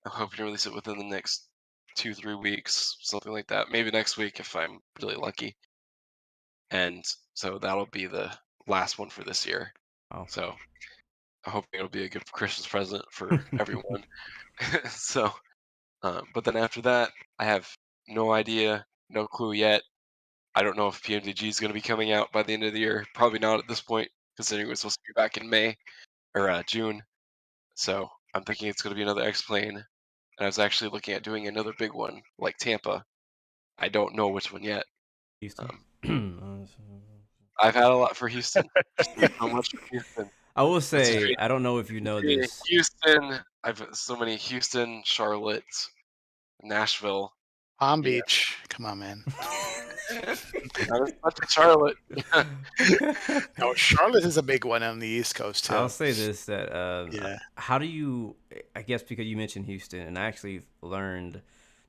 I'm hoping to release it within the next 2, 3 weeks, something like that. Maybe next week if I'm really lucky. And so that'll be the last one for this year. Oh. So I'm hoping it'll be a good Christmas present for everyone. So, but then after that, I have no idea, no clue yet. I don't know if PMDG is going to be coming out by the end of the year. Probably not at this point, considering it was supposed to be back in May or June. So I'm thinking it's going to be another X plane. And I was actually looking at doing another big one like Tampa. I don't know which one yet. Houston. Um, I've had a lot for Houston. There's so much for Houston. I will It's say I don't know if you know between this. Houston. I've so many Houston, Charlotte, Nashville. Palm Yeah, Beach. Come on, man. not as much as Charlotte. No, Charlotte is a big one on the East Coast I'll too. say this that Yeah. how do you I guess because you mentioned Houston and I actually learned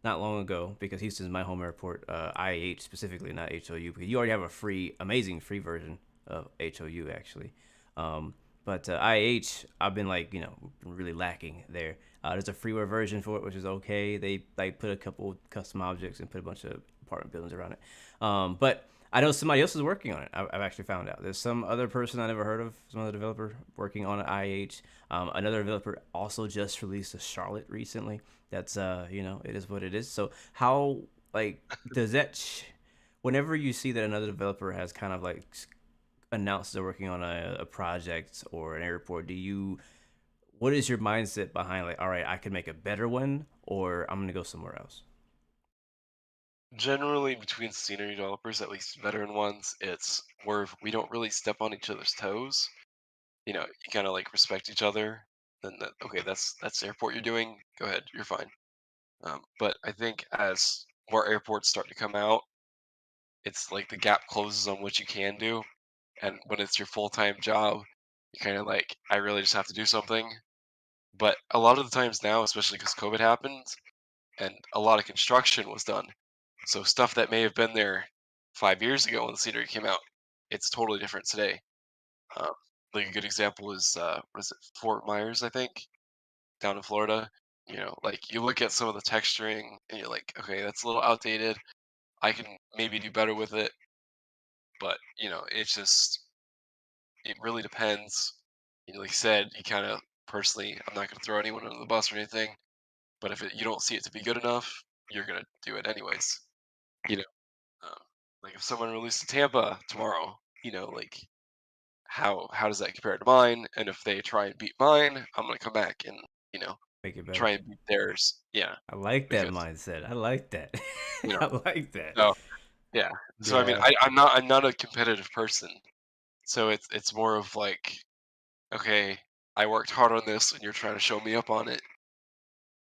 not long ago because Houston is my home airport, IH specifically, not HOU, because you already have a amazing free version of HOU actually. But IH, I've been like, been really lacking there. There's a freeware version for it, which is okay. They like put a couple custom objects and put a bunch of apartment buildings around it. But I know somebody else is working on it. I've actually found out. There's some other person I never heard of, some other developer working on an IH. Another developer also just released a Charlotte recently. That's it is what it is. So how like does that whenever you see that another developer has kind of like announced they're working on a project or an airport, what is your mindset behind like, all right, I can make a better one or I'm gonna go somewhere else? Generally, between scenery developers, at least veteran ones, it's where we don't really step on each other's toes. You kind of like respect each other. Then that okay, that's the airport you're doing. Go ahead, you're fine. But I think as more airports start to come out, it's like the gap closes on what you can do, and when it's your full-time job, you kind of like, I really just have to do something. But a lot of the times now, especially because COVID happened and a lot of construction was done, so stuff that may have been there 5 years ago when the scenery came out, it's totally different today. Um, like a good example is what is it, Fort Myers, I think, down in Florida. Like you look at some of the texturing and you're like, okay, that's a little outdated. I can maybe do better with it, but it's just it really depends. Like you said, you kind of personally, I'm not going to throw anyone under the bus or anything, but if you don't see it to be good enough, you're going to do it anyways. You know, um, like if someone released a Tampa tomorrow, like how does that compare to mine? And if they try and beat mine, I'm gonna come back and you know Make it better. try and beat theirs. Yeah, I like that because mindset. I like that. you know I like that. so yeah. So I mean, Yeah. I'm not a competitive person. So it's more of like, okay, I worked hard on this, and you're trying to show me up on it.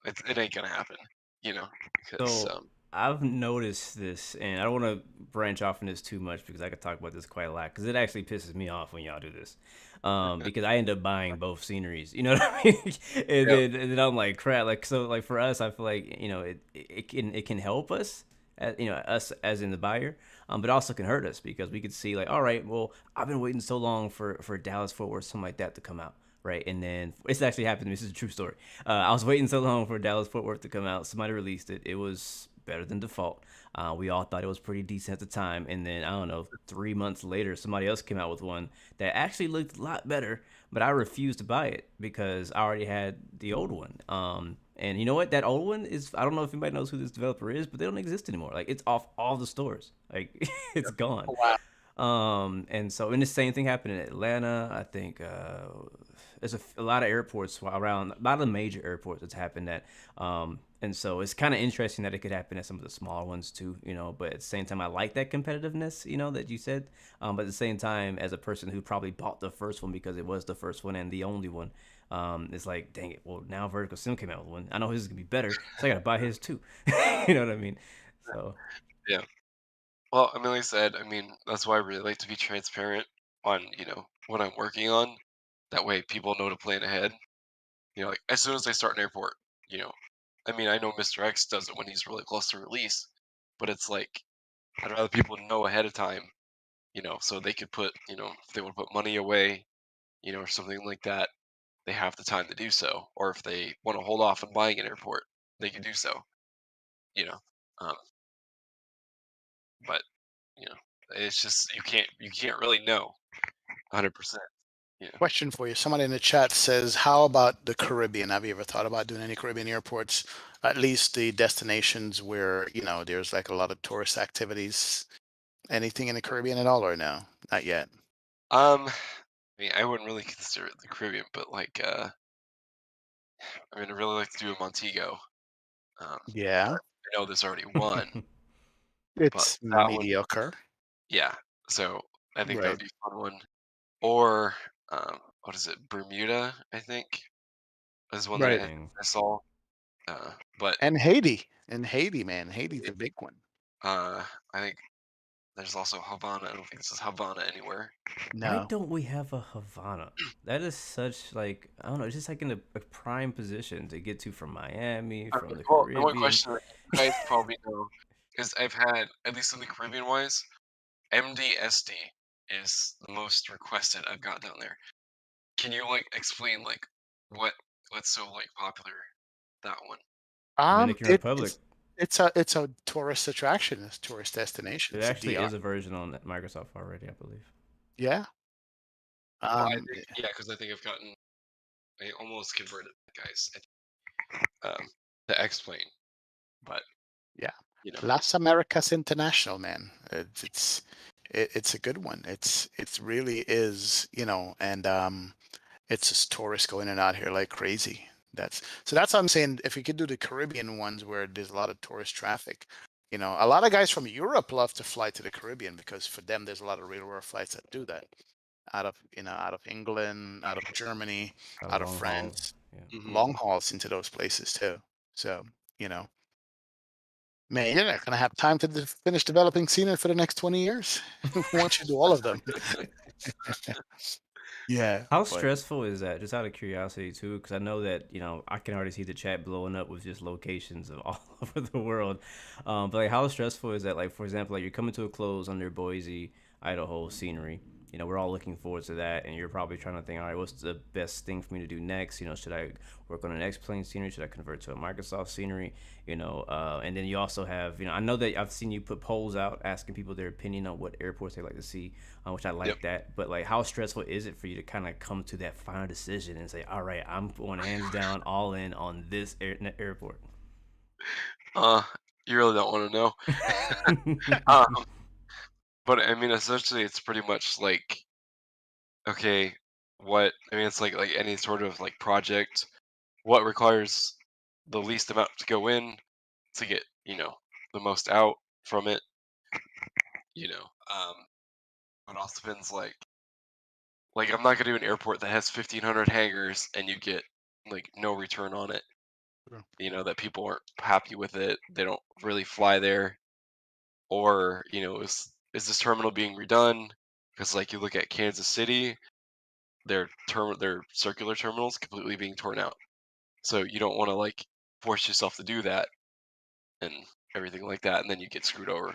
It ain't gonna happen, because So I've noticed this, and I don't want to branch off in this too much because I could talk about this quite a lot. Because it actually pisses me off when y'all do this, because I end up buying both sceneries. You know what I mean? and yeah, then and then I'm like, crap. Like so, like for us, I feel like it can help us, us as in the buyer, but also can hurt us because we could see like, all right, well, I've been waiting so long for Dallas Fort Worth, something like that to come out. Right, and then it's actually happened to me. This is a true story. I was waiting so long for Dallas Fort Worth to come out. Somebody released it. It was better than default. We all thought it was pretty decent at the time, and then I don't know, 3 months later, somebody else came out with one that actually looked a lot better. But I refused to buy it because I already had the old one. And you know what? That old one is—I don't know if anybody knows who this developer is, but they don't exist anymore. Like it's off all the stores. Like it's gone. Wow. And so, and the same thing happened in Atlanta. I think there's a lot of airports around, a lot of the major airports that's happened that. And so it's kind of interesting that it could happen at some of the smaller ones too, But at the same time, I like that competitiveness, that you said. But at the same time, as a person who probably bought the first one because it was the first one and the only one, it's like, dang it. Well, now Vertical Sim came out with one. I know his is gonna be better, so I gotta buy his too. You know what I mean? So yeah. Well, I mean, like I said, I mean, that's why I really like to be transparent on, what I'm working on. That way people know to plan ahead. Like as soon as they start an airport, you know, I mean, I know Mr. X does it when he's really close to release, but it's like I'd rather people know ahead of time, so they could put, if they want to put money away, or something like that, they have the time to do so. Or if they want to hold off on buying an airport, they can do so, you know. Um, but you know, it's just you can't really know 100%. Yeah. Question for you. Somebody in the chat says, how about the Caribbean? Have you ever thought about doing any Caribbean airports? At least the destinations where, there's like a lot of tourist activities. Anything in the Caribbean at all, or no? Not yet. I mean, I wouldn't really consider it the Caribbean, but like, I mean, I really like to do a Montego. But Yeah, I know there's already one, but it's that one, mediocre. yeah. So I think that would Right. be a fun one. Or what is it? Bermuda, I think, is one that Right. I saw. Uh, but And Haiti. And Haiti, man. Haiti's a big one. uh, I think there's also Havana. I don't think this is Havana anywhere. Why No. don't we have a Havana? That is such like I don't know, it's just like in a prime position to get to from Miami, Okay, from the well, the one Caribbean. question that you guys probably know is I've had, at least in the Caribbean wise, MDSD is the most requested I've got down there. Can you like explain like what what's so like popular that one? Dominican It Republic. is it's a tourist attraction, it's a tourist destination. There It's a actually DR. is a version on Microsoft already, I believe. Yeah. Well, I Um, think yeah, because I think I almost converted guys to X-Plane, but yeah. you know, Las Americas International, man. It's a good one. It really is, and it's just tourists going in and out here like crazy. That's what I'm saying. If we could do the Caribbean ones where there's a lot of tourist traffic, a lot of guys from Europe love to fly to the Caribbean because for them there's a lot of real world flights that do that out of England, out of Germany, out of Long hauls. France, Yeah. hmm long hauls into those places too. So, you know, man, you're not gonna have time to finish developing scenery for the next 20 years. Once you do all of them. Yeah, How but stressful is that? Just out of curiosity too, because I know that I can already see the chat blowing up with just locations of all over the world. But like, how stressful is that? Like, for example, like you're coming to a close under Boise, Idaho scenery. We're all looking forward to that, and you're probably trying to think, all right, what's the best thing for me to do next? Should I work on an X-Plane scenery? Should I convert to a Microsoft scenery? And then you also have, I know that I've seen you put polls out asking people their opinion on what airports they like to see, which I yep. like that. But like, how stressful is it for you to kind of come to that final decision and say, all right, I'm going hands down all in on this airport? Uh, you really don't want to know. um, but I mean, essentially, it's pretty much like, okay, what I mean, it's like any sort of like project, what requires the least amount to go in to get, the most out from it, you know. It also depends like I'm not gonna do an airport that has 1,500 hangars and you get like no return on it. Sure. That people aren't happy with it. They don't really fly there, or is this terminal being redone? Because like you look at Kansas City, their circular terminals completely being torn out. So you don't want to like force yourself to do that and everything like that, and then you get screwed over.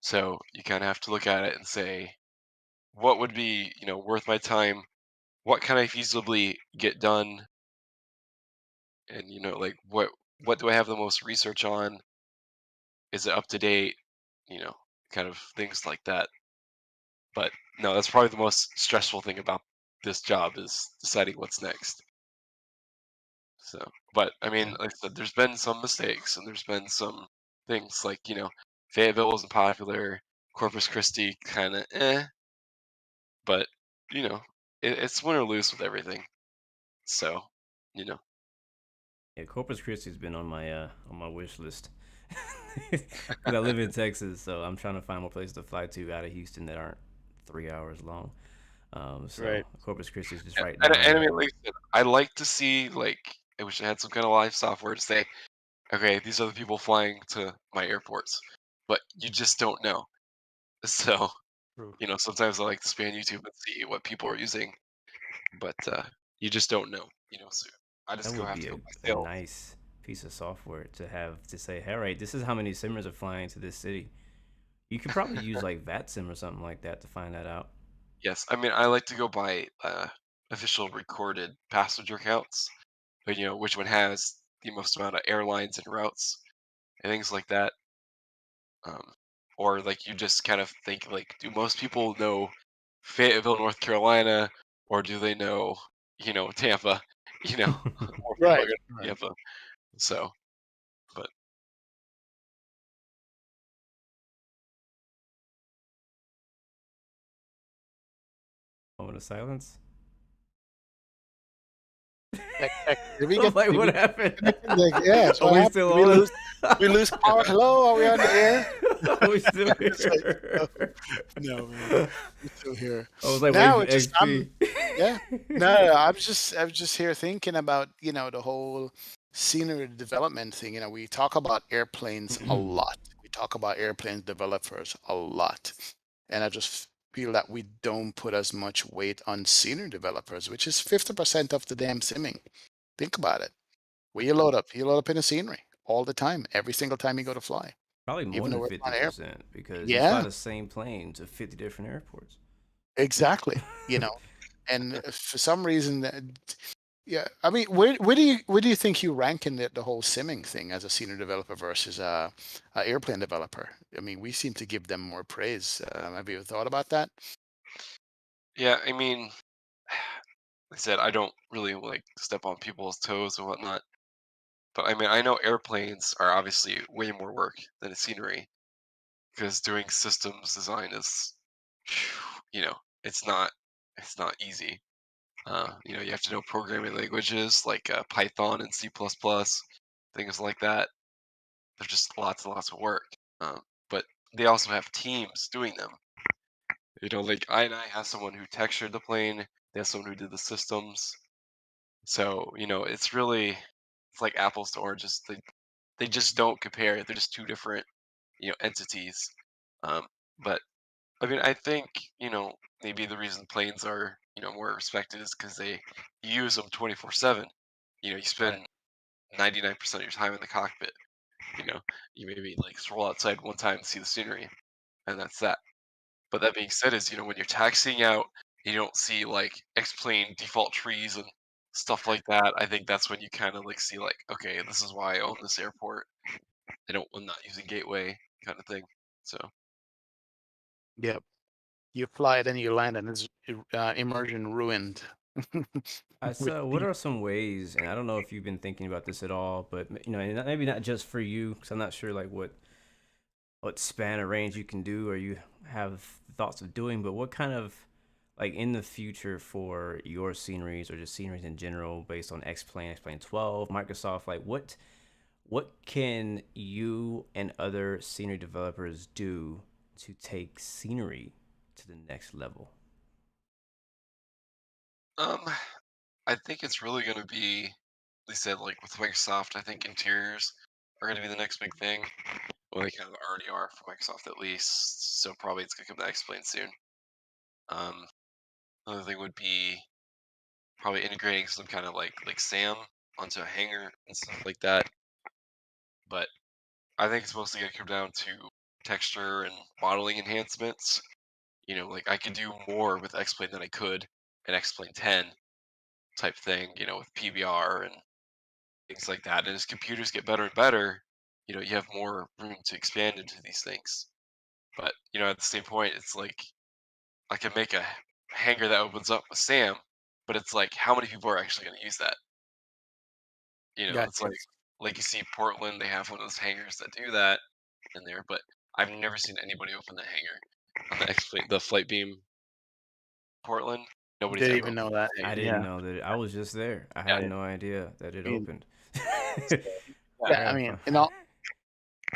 So you kind of have to look at it and say, what would be worth my time? What can I feasibly get done? And like what do I have the most research on? Is it up to date? You know, kind of things like that. But no, that's probably the most stressful thing about this job is deciding what's next. So, but I mean, Yeah. like I said, there's been some mistakes and there's been some things like, Fayetteville wasn't popular, Corpus Christi kind of but you know, it's win or lose with everything. So, you know, Yeah, Corpus Christi's been on my wish list because I live in Texas, so I'm trying to find more places to fly to out of Houston that aren't 3 hours long. So Right. Corpus Christi is just and, right and, down and I there. mean, like I said, I like to see like I wish I had some kind of live software to say, okay, these are the people flying to my airports, but you just don't know. So, True. sometimes I like to span YouTube and see what people are using, but you just don't know. So I That just would have be to go a myself. nice piece of software to have to say, all right, this is how many simmers are flying to this city. You could probably use like VATSIM or something like that to find that out. Yes, I mean I like to go by official recorded passenger counts, but which one has the most amount of airlines and routes and things like that. Um, or like you just kind of think like, do most people know Fayetteville, North Carolina, or do they know, Tampa? More people are Right. going to Right. Tampa. So, but Moment of silence. Did we I'm get? like, Did we what get happened? disconnected? Like, yeah. So Are what we happened? still Did we on? lose? We lose power? Hello? Are we on the air? Are we still It's like, here? oh, no, man. We're still here. I was like waiting Now for it's just I'm. XP. Yeah. No. I'm just here thinking about the whole scenery development thing. We talk about airplanes a lot. We talk about airplane developers a lot, and I just feel that we don't put as much weight on scenery developers, which is 50% of the damn simming. Think about it. Where you load up in the scenery all the time, every single time you go to fly, Probably more even than though it's on air. 50% because you fly Yeah, the same plane to 50 different airports. exactly. And for some reason, yeah, I mean, where do you think you rank in the whole simming thing as a senior developer versus a airplane developer? I mean, we seem to give them more praise. Have you thought about that? yeah, I mean, like I said, I don't really like step on people's toes and whatnot. But I mean, I know airplanes are obviously way more work than a scenery because doing systems design is, you know, it's not it's not easy. You have to know programming languages like Python and C++, things like that. There's just lots and lots of work. But they also have teams doing them. Like I have someone who textured the plane. They have someone who did the systems. So it's like apples to oranges. They just don't compare. They're just two different entities. Um, but I mean, I think maybe the reason planes are more respected is because they use them 24/7. You Right. spend 99% of your time in the cockpit. You know, you maybe like stroll outside one time to see the scenery, and that's that. But that being said, is when you're taxiing out, you don't see like X-plane default trees and stuff like that. I think that's when you kind of like see like, okay, this is why I own this airport. I'm not using gateway kind of thing. So Yep. You fly, then you land, and it's immersion ruined. I With said, what the are some ways, and I don't know if you've been thinking about this at all, but maybe not just for you, because I'm not sure like what what span of range you can do or you have thoughts of doing, but what kind of like in the future for your sceneries or just sceneries in general based on X-Plane 12, Microsoft, like what can you and other scenery developers do to take scenery to the next level? Um, I think it's really going to be, they said like with Microsoft, I think interiors are going to be the next big thing. Well, they kind of already are for Microsoft at least. So probably it's going to come to X-Plane soon. Um, Another thing would be probably integrating some kind of like SAM onto a hanger and stuff like that. But I think it's mostly going to come down to texture and modeling enhancements. Like I could do more with X-Plane than I could in X-Plane 10 type thing, with PBR and things like that. And as computers get better and better, you have more room to expand into these things. But, at the same point, it's like I can make a hanger that opens up with SAM, but it's like how many people are actually going to use that? It's Gotcha. like you see Portland, they have one of those hangers that do that in there, but I've never seen anybody open the hanger on the flight beam Portland. Nobody's Didn't ever even opened know that. the I hanger. didn't Yeah. know that. I was just there. I Yeah. had no idea that it I mean, opened. So, I yeah. yeah. I gotta mean, find.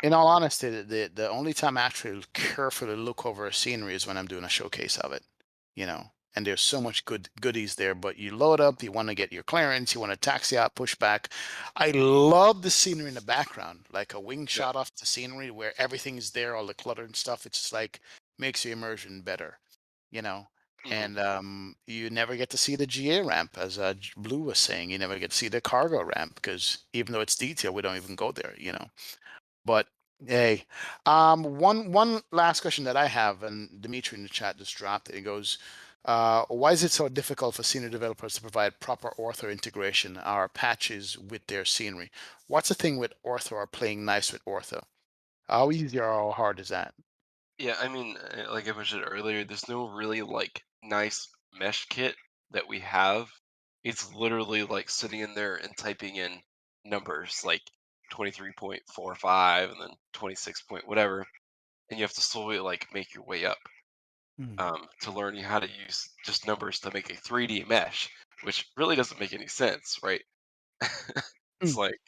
in all honesty, the only time I actually carefully look over a scenery is when I'm doing a showcase of it, you know. And there's so much goodies there, but you load up, you want to get your clearance, you want to taxi out, push back. I love the scenery in the background, like a wing Yeah. shot off the scenery where everything's there, all the clutter and stuff. It's just like makes your immersion better, you know. Mhm. And you never get to see the GA ramp, as Blue was saying. You never get to see the cargo ramp because even though it's detailed, we don't even go there. But hey, one last question that I have, and Dimitri in the chat just dropped it. He goes, "Why is it so difficult for senior developers to provide proper ortho integration or patches with their scenery? What's the thing with ortho or playing nice with ortho? How easy or how hard is that?" Yeah, I mean, like I mentioned earlier, there's no really like nice mesh kit that we have. It's literally like sitting in there and typing in numbers like 23.45 and then 26 point whatever, and you have to slowly like make your way up Mm, to learn how to use just numbers to make a 3D mesh, which really doesn't make any sense, right? It's mm, like,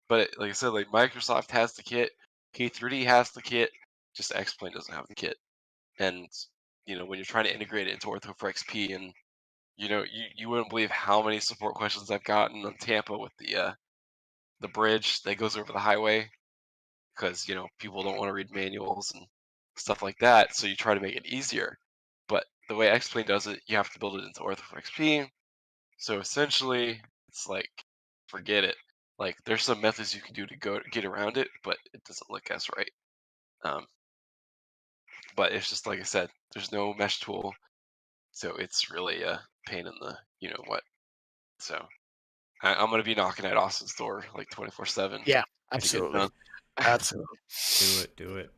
but like I said, like Microsoft has the kit, K3D has the kit, just X-Plane doesn't have the kit. And when you're trying to integrate it into Ortho for XP, and you wouldn't believe how many support questions I've gotten on Tampa with the bridge that goes over the highway because people don't want to read manuals and stuff like that. So you try to make it easier, but the way Xplane does it, you have to build it into Ortho for XP. So essentially, it's like forget it. Like there's some methods you can do to go get around it, but it doesn't look as right. Um, but it's just like I said, there's no mesh tool. So it's really a pain in the you know what. So I'm gonna be knocking at Austin's door like 24/7 yeah, to get it absolutely, done. absolutely. Do it. Do it.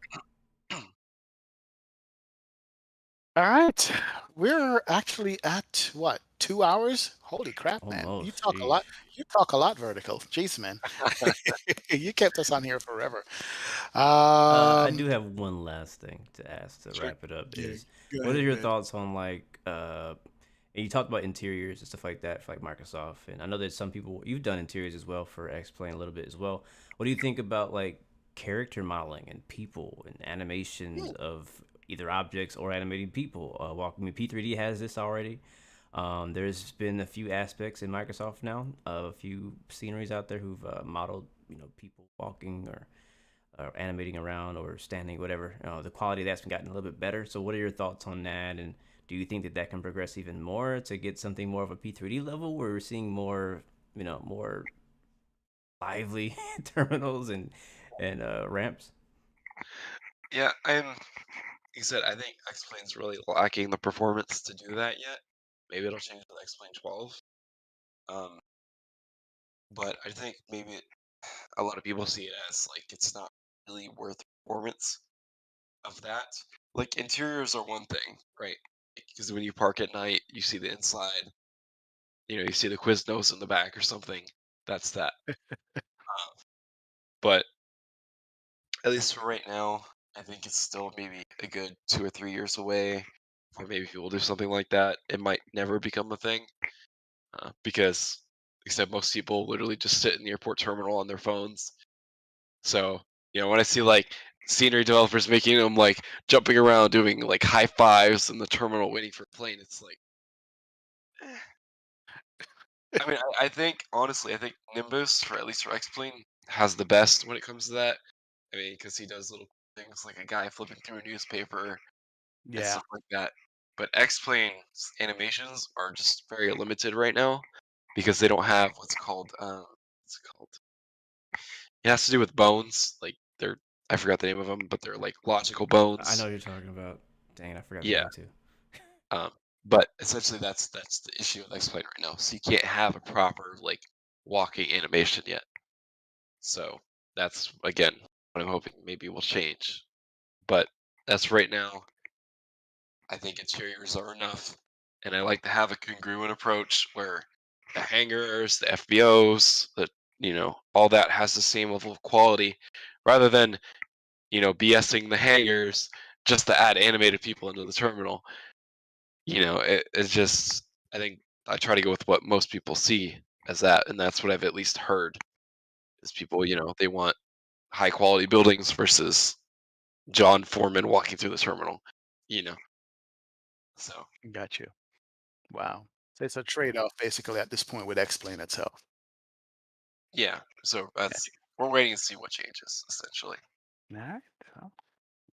All right, we're actually at what, 2 hours? Holy crap, man! You Almost. talk a Jeez. lot. You talk a lot, Vertical. Jeez, man. You kept us on here forever. I Um, do have one last thing to ask to sure. wrap it up. Yeah, Is go what are ahead, your man. thoughts on like and you talked about interiors and stuff like that for like Microsoft, and I know that some people you've done interiors as well for X-Plane a little bit as well. What do you think about like character modeling and people and animations Hmm. of either objects or animating people? I mean, P3D has this already. There's been a few aspects in Microsoft now, a few sceneries out there who've modeled, people walking or animating around or standing, whatever. The quality of that's been gotten a little bit better. So, what are your thoughts on that? And do you think that that can progress even more to get something more of a P3D level where we're seeing more, more lively terminals and ramps? Yeah, like you said, I think X-Plane's really lacking the performance to do that yet. Maybe it'll change with X-Plane 12. Um, but I think maybe a lot of people see it as like it's not really worth the performance of that. Like interiors are one thing, right? Because when you park at night, you see the inside. You see the Quiznos in the back or something. That's that. But at least for right now, I think it's still maybe a good 2 or 3 years away before maybe people do something like that. It might never become a thing because, like I said, most people literally just sit in the airport terminal on their phones. So, when I see like scenery developers making them like jumping around doing like high fives in the terminal waiting for a plane, it's like, eh. I mean, I think honestly, I think Nimbus, for at least for X-Plane, has the best when it comes to that. I mean, because he does little things like a guy flipping through a newspaper and Yeah, stuff like that. But X-Plane's animations are just very limited right now because they don't have what's it called? It has to do with bones. Like they're I forgot the name of them, but they're like logical I know bones. what you're talking about. Dang, I forgot the Yeah. name too. Um, but essentially that's the issue with X-Plane right now. So you can't have a proper like walking animation yet. So that's again what I'm hoping maybe will change. But that's right now. I think interiors are enough, and I like to have a congruent approach where the hangars, the FBOs, all that has the same level of quality, rather than BSing the hangars just to add animated people into the terminal. It's just I think I try to go with what most people see as that, and that's what I've at least heard is people they want high quality buildings versus John Foreman walking through the terminal. You know, so. got you. Wow. So it's a trade-off basically at this point with X-Plane itself. Yeah, so Got we're waiting to see what changes, essentially. you. All right. So,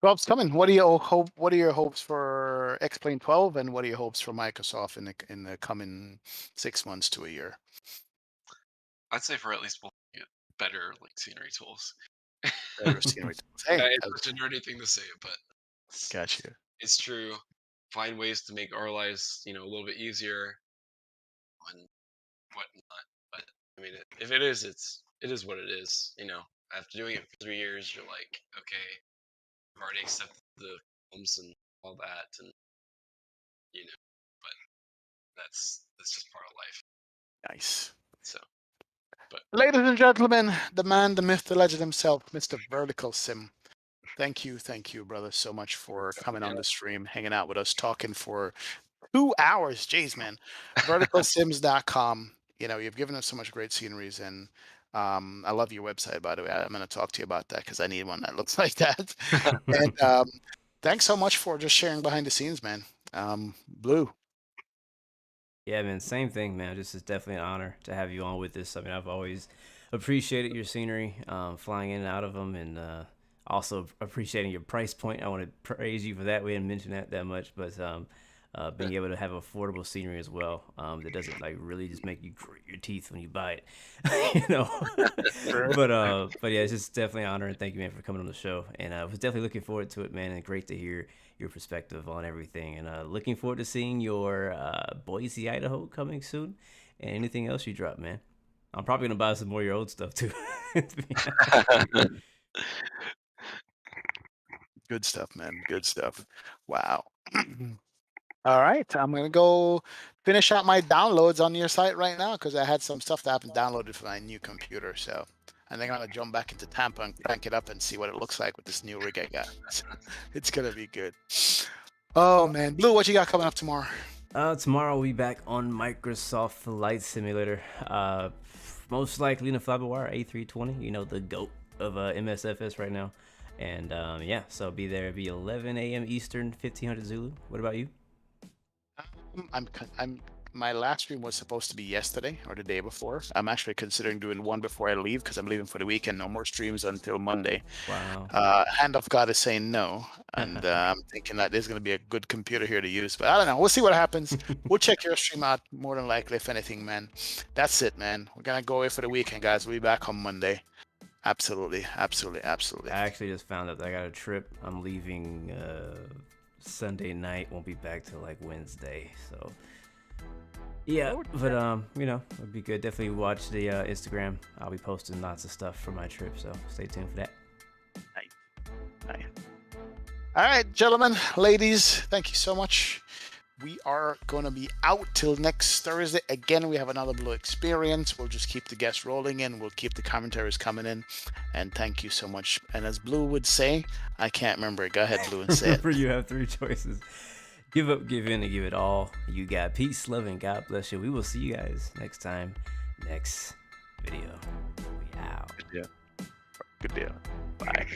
12's coming. What are your hope? What are your hopes for X-Plane 12, and what are your hopes for Microsoft in the coming 6 months to a year? I'd say for at least we'll get better like scenery tools. Better scenery tools. Hey, It's such a nerdy thing to say, but it's, got you. it's true. Find ways to make our lives, a little bit easier and whatnot. But I mean, if it is what it is. After doing it for 3 years, you're like, okay, I've already accepted the films and all that, and but that's just part of life. Nice. So, but Ladies and gentlemen, the man, the myth, the legend himself, Mr. VERTICALSIM. Thank you, brother, so much for coming on the stream, hanging out with us, talking for 2 hours. Jeez, man. VerticalSims.com. You've given us so much great sceneries, and I love your website, by the way. I'm going to talk to you about that because I need one that looks like that. And thanks so much for just sharing behind the scenes, man. Blue. Yeah, man, same thing, man. This is definitely an honor to have you on with this. I mean, I've always appreciated your scenery, flying in and out of them, and also appreciating your price point. I want to praise you for that. We didn't mention that much, but being able to have affordable scenery as well, that doesn't like really just make you grit your teeth when you buy it, you know. Sure. But yeah, it's just definitely an honor, and thank you, man, for coming on the show. And I was definitely looking forward to it, man, and great to hear your perspective on everything. And looking forward to seeing your Boise, Idaho coming soon, and anything else you drop, man. I'm probably gonna buy some more of your old stuff too. To be honest. Good stuff, man. Good stuff. Wow. All right. I'm going to go finish out my downloads on your site right now because I had some stuff that I haven't downloaded for my new computer. So I think I'm going to jump back into Tampa and crank it up and see what it looks like with this new rig I got. It's going to be good. Oh, man. Blue, what you got coming up tomorrow? Tomorrow we'll be back on Microsoft Flight Simulator. Most likely in a fly-by-wire A320. You know, the GOAT of MSFS right now. And yeah, so I'll be there. It'll be 11 a.m. Eastern, 1500 Zulu. What about you? My last stream was supposed to be yesterday or the day before. I'm actually considering doing one before I leave because I'm leaving for the weekend. No more streams until Monday. Wow. Hand of God is saying no, and I'm thinking that there's going to be a good computer here to use, but I don't know. We'll see what happens. We'll check your stream out more than likely, if anything, man. That's it, man. We're gonna go away for the weekend, guys. We'll be back on Monday. Absolutely. I actually just found out that I got a trip. I'm leaving Sunday night. Won't be back till like Wednesday. So yeah, but it'd be good. Definitely watch the Instagram. I'll be posting lots of stuff for my trip, so stay tuned for that. Nice. All right, gentlemen, ladies, thank you so much. we are going to be out till next Thursday. Again, we have another Blue-XPerience. We'll just keep the guests rolling in. We'll keep the commentaries coming in. And thank you so much. And as Blue would say, I can't remember it. Go ahead, Blue, and say it. Remember, you have 3 choices. Give up, give in, and give it all. You got peace, love, and God bless you. We will see you guys next time, next video. We out. Good deal. Bye.